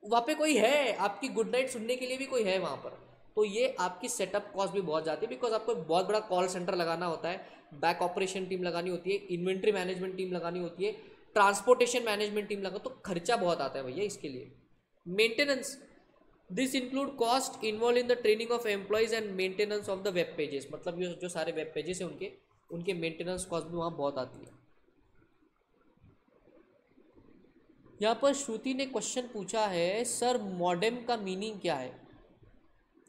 वहाँ पे कोई है, आपकी गुड नाइट सुनने के लिए भी कोई है वहाँ पर, तो ये आपकी सेटअप कॉस्ट भी बहुत जाती है, बिकॉज आपको बहुत बड़ा कॉल सेंटर लगाना होता है, बैक ऑपरेशन टीम लगानी होती है, इन्वेंट्री मैनेजमेंट टीम लगानी होती है, ट्रांसपोर्टेशन मैनेजमेंट टीम लगा, तो खर्चा बहुत आता है भैया इसके लिए। Maintenance, this include cost involve in the training of employees and maintenance of the web pages, मतलब जो सारे वेब पेजेस हैं उनके मेंटेनेंस कॉस्ट भी वहाँ बहुत आती है। यहाँ पर श्रुति ने क्वेश्चन पूछा है, सर मॉडेम का मीनिंग क्या है।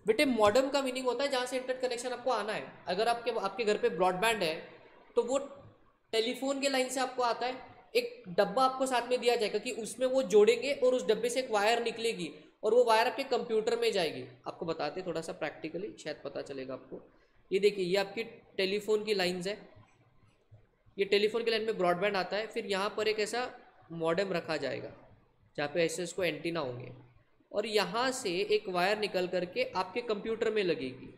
बेटे मॉडेम का मीनिंग होता है जहाँ से इंटरनेट कनेक्शन आपको आना है। अगर आपके घर पे ब्रॉडबैंड है तो वो टेलीफोन के लाइन से आपको आता है, एक डब्बा आपको साथ में दिया जाएगा कि उसमें वो जोड़ेंगे और उस डब्बे से एक वायर निकलेगी और वो वायर आपके कंप्यूटर में जाएगी। आपको बताते थोड़ा सा प्रैक्टिकली, शायद पता चलेगा आपको। ये देखिए, ये आपकी टेलीफोन की लाइन्स है, ये टेलीफोन की लाइन में ब्रॉडबैंड आता है, फिर यहाँ पर एक ऐसा मॉडेम रखा जाएगा जहाँ पे ऐसे इसको एंटीना होंगे और यहाँ से एक वायर निकल करके आपके कंप्यूटर में लगेगी।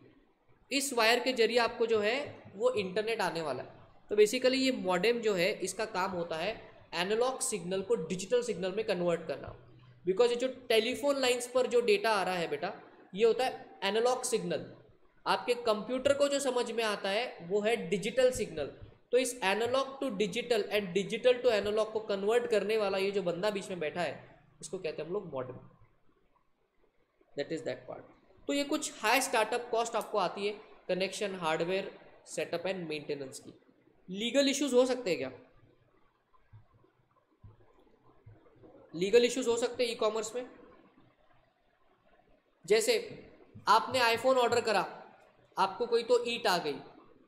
इस वायर के जरिए आपको जो है वो इंटरनेट आने वाला है। तो बेसिकली ये मॉडेम जो है इसका काम होता है एनालॉग सिग्नल को डिजिटल सिग्नल में कन्वर्ट करना। बिकॉज ये जो टेलीफोन लाइंस पर जो डेटा आ रहा है बेटा, ये होता है एनालॉग सिग्नल। आपके कंप्यूटर को जो समझ में आता है वो है डिजिटल सिग्नल। तो इस analog to digital and digital to analog को कन्वर्ट करने वाला ये जो बंदा बीच में बैठा है, इसको कहते हैं हम लोग modem. That is that part. तो ये कुछ हाई स्टार्टअप कॉस्ट आपको आती है connection, hardware, setup and maintenance की। लीगल इश्यूज हो सकते हैं क्या? लीगल इश्यूज हो सकते हैं ई कॉमर्स में। जैसे आपने आईफोन ऑर्डर करा, आपको कोई तो ईट आ गई,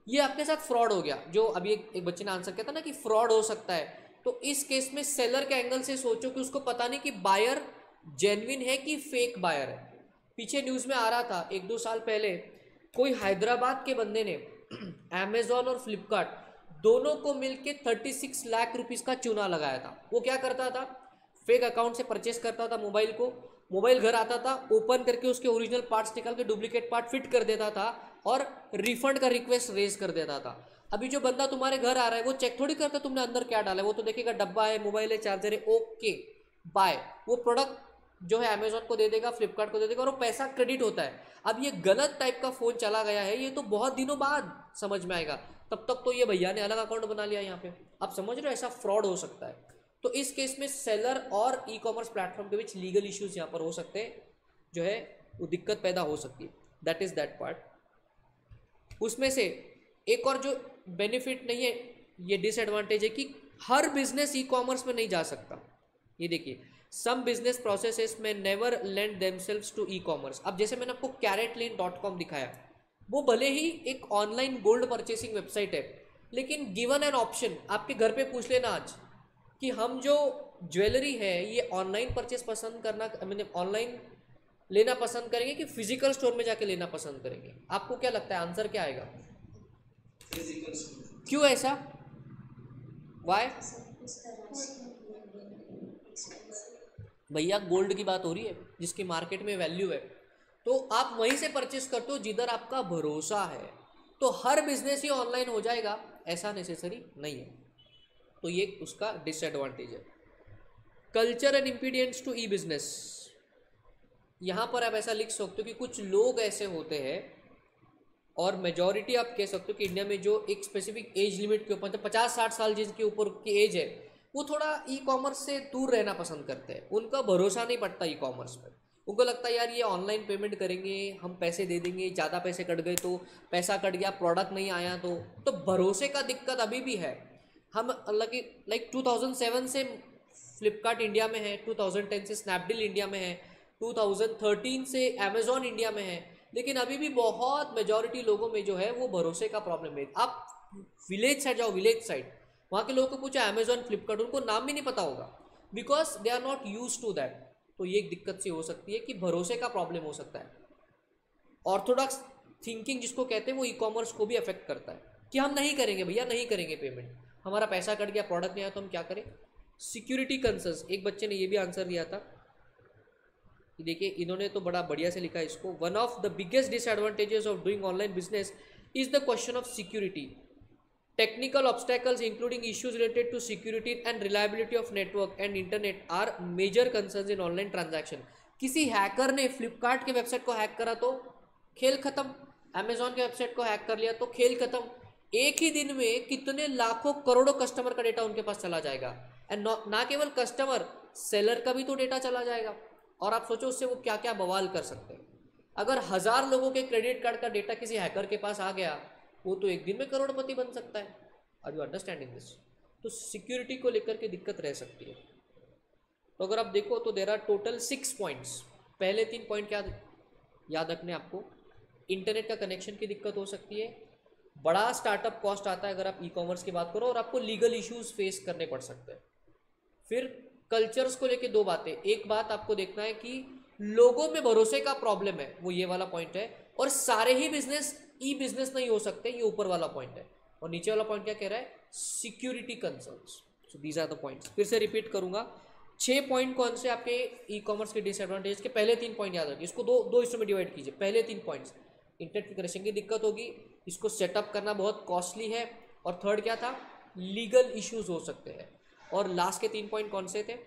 ये आपके साथ फ्रॉड हो गया। जो अभी एक बच्चे ने आंसर किया था ना कि फ्रॉड हो सकता है, तो इस केस में सेलर के एंगल से सोचो कि उसको पता नहीं कि बायर जेन्युइन है कि फेक बायर है। पीछे न्यूज़ में आ रहा था 1-2 साल पहले, कोई हैदराबाद के बंदे ने अमेजोन और फ्लिपकार्ट दोनों को मिलके 36 लाख रुपीस का चूना लगाया था। वो क्या करता था, फेक अकाउंट से परचेस करता था मोबाइल को, मोबाइल घर आता था, ओपन करके उसके ओरिजिनल पार्ट्स निकाल के डुप्लीकेट पार्ट फिट कर देता था और रिफंड का रिक्वेस्ट रेज कर देता था। अभी जो बंदा तुम्हारे घर आ रहा है वो चेक थोड़ी करता तुमने अंदर क्या डाला है, वो तो देखेगा डब्बा है, मोबाइल है, चार्जर है, ओके बाय। वो प्रोडक्ट जो है अमेजोन को दे देगा, फ्लिपकार्ट को दे देगा और वो पैसा क्रेडिट होता है। अब ये गलत टाइप का फ़ोन चला गया है, ये तो बहुत दिनों बाद समझ में आएगा, तब तक तो ये भैया ने अलग अकाउंट बना लिया यहाँ पे। आप समझ रहे हो, ऐसा फ्रॉड हो सकता है। तो इस केस में सेलर और ई कॉमर्स प्लेटफॉर्म के बीच लीगल इश्यूज यहाँ पर हो सकते हैं, जो है वो दिक्कत पैदा हो सकती है। That is that part. उसमें से एक और जो बेनिफिट नहीं है, ये डिसएडवांटेज है कि हर बिजनेस ई कॉमर्स में नहीं जा सकता। ये देखिए, सम बिजनेस प्रोसेसेस में never lend themselves to e commerce. अब जैसे मैंने आपको CaratLane.com दिखाया, वो भले ही एक ऑनलाइन गोल्ड परचेसिंग वेबसाइट है, लेकिन गिवन एन ऑप्शन, आपके घर पे पूछ लेना आज कि हम जो ज्वेलरी है ये ऑनलाइन परचेस पसंद करना, मैंने ऑनलाइन लेना पसंद करेंगे कि फिजिकल स्टोर में जाके लेना पसंद करेंगे? आपको क्या लगता है आंसर क्या आएगा? फिजिकल। क्यों ऐसा? वाई? भैया गोल्ड की बात हो रही है जिसकी मार्केट में वैल्यू है, तो आप वहीं से परचेस करते हो जिधर आपका भरोसा है। तो हर बिजनेस ही ऑनलाइन हो जाएगा ऐसा नेसेसरी नहीं है। तो ये उसका डिसएडवांटेज है। Culture and impedance to e business, यहाँ पर आप ऐसा लिख सकते हो कि कुछ लोग ऐसे होते हैं, और मेजॉरिटी आप कह सकते हो कि इंडिया में जो एक स्पेसिफिक एज लिमिट के ऊपर, 50-60 साल जिनके ऊपर की एज है, वो थोड़ा ई कॉमर्स से दूर रहना पसंद करते हैं। उनका भरोसा नहीं पड़ता ई कॉमर्स पर। उनको लगता है यार ये ऑनलाइन पेमेंट करेंगे, हम पैसे दे देंगे, ज़्यादा पैसे कट गए तो, पैसा कट गया, प्रोडक्ट नहीं आया तो भरोसे का दिक्कत अभी भी है। हम लाइक 2007 से फ्लिपकार्ट इंडिया में है, 2010 से स्नैपडील इंडिया में है, 2013 से अमेजोन इंडिया में है, लेकिन अभी भी बहुत मेजॉरिटी लोगों में जो है वो भरोसे का प्रॉब्लम है। आप विलेज साइड जाओ, विलेज साइड, वहाँ के लोगों को पूछा अमेजोन, फ्लिपकार्ट, उनको नाम भी नहीं पता होगा, because they are not use to that. तो ये एक दिक्कत सी हो सकती है कि भरोसे का प्रॉब्लम हो सकता है। ऑर्थोडॉक्स थिंकिंग जिसको कहते हैं वो ई कॉमर्स को भी अफेक्ट करता है कि हम नहीं करेंगे भैया, नहीं करेंगे पेमेंट, हमारा पैसा कट गया, प्रोडक्ट नहीं आया तो हम क्या करें। सिक्योरिटी कंसर्न्स, एक बच्चे ने ये भी आंसर दिया था, देखिए इन्होंने तो बड़ा बढ़िया से लिखा इसको। One of the biggest disadvantages of doing online business is the question of security. Technical obstacles including issues related to security and reliability of network and internet are major concerns in online transaction. किसी हैकर ने फ्लिपकार्ट के वेबसाइट को हैक करा तो खेल खत्म, अमेजोन के वेबसाइट को हैक कर लिया तो खेल खत्म। एक ही दिन में कितने लाखों करोड़ों कस्टमर का डेटा उनके पास चला जाएगा, एंड ना केवल कस्टमर, सेलर का भी तो डेटा चला जाएगा। और आप सोचो उससे वो क्या क्या बवाल कर सकते हैं। अगर 1000 लोगों के क्रेडिट कार्ड का डेटा किसी हैकर के पास आ गया, वो तो एक दिन में करोड़पति बन सकता है। Are you understanding this? तो सिक्योरिटी को लेकर के दिक्कत रह सकती है। तो अगर आप देखो तो देयर आर टोटल 6 पॉइंट्स। पहले 3 पॉइंट क्या याद रखने आपको, इंटरनेट का कनेक्शन की दिक्कत हो सकती है, बड़ा स्टार्टअप कॉस्ट आता है अगर आप ई कॉमर्स की बात करो, और आपको लीगल इश्यूज फेस करने पड़ सकते हैं। फिर कल्चर्स को लेके दो बातें, एक बात आपको देखना है कि लोगों में भरोसे का प्रॉब्लम है, वो ये वाला पॉइंट है, और सारे ही बिजनेस ई बिजनेस नहीं हो सकते, ये ऊपर वाला पॉइंट है। और नीचे वाला पॉइंट क्या कह रहा है, security concerns. So these are the points. फिर से रिपीट करूंगा, 6 पॉइंट कौन से आपके ई कॉमर्स के डिसएडवांटेज के, पहले 3 पॉइंट याद रखिए, इसको दो हिस्सों में डिवाइड कीजिए। पहले 3 पॉइंट्स, इंटरनेट की कनेक्शन की दिक्कत होगी, इसको सेटअप करना बहुत कॉस्टली है, और थर्ड क्या था, लीगल इश्यूज हो सकते हैं। और लास्ट के 3 पॉइंट कौन से थे,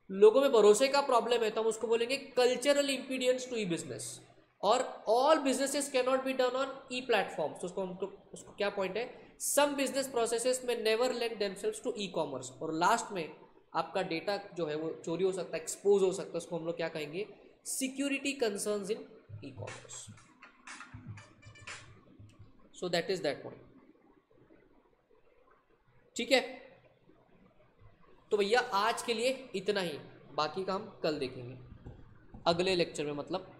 लोगों में भरोसे का प्रॉब्लम है तो हम उसको बोलेंगे cultural impedance to e business, और all businesses can not be done on e platform. उसको क्या पॉइंट है, सम बिजनेस प्रोसेसेस में never lend themselves to e commerce. और लास्ट में आपका डेटा जो है वो चोरी हो सकता है, एक्सपोज हो सकता है, उसको हम लोग क्या कहेंगे, security concerns in e commerce. So that is that point. ठीक है, तो भैया आज के लिए इतना ही, बाकी का हम कल देखेंगे अगले लेक्चर में, मतलब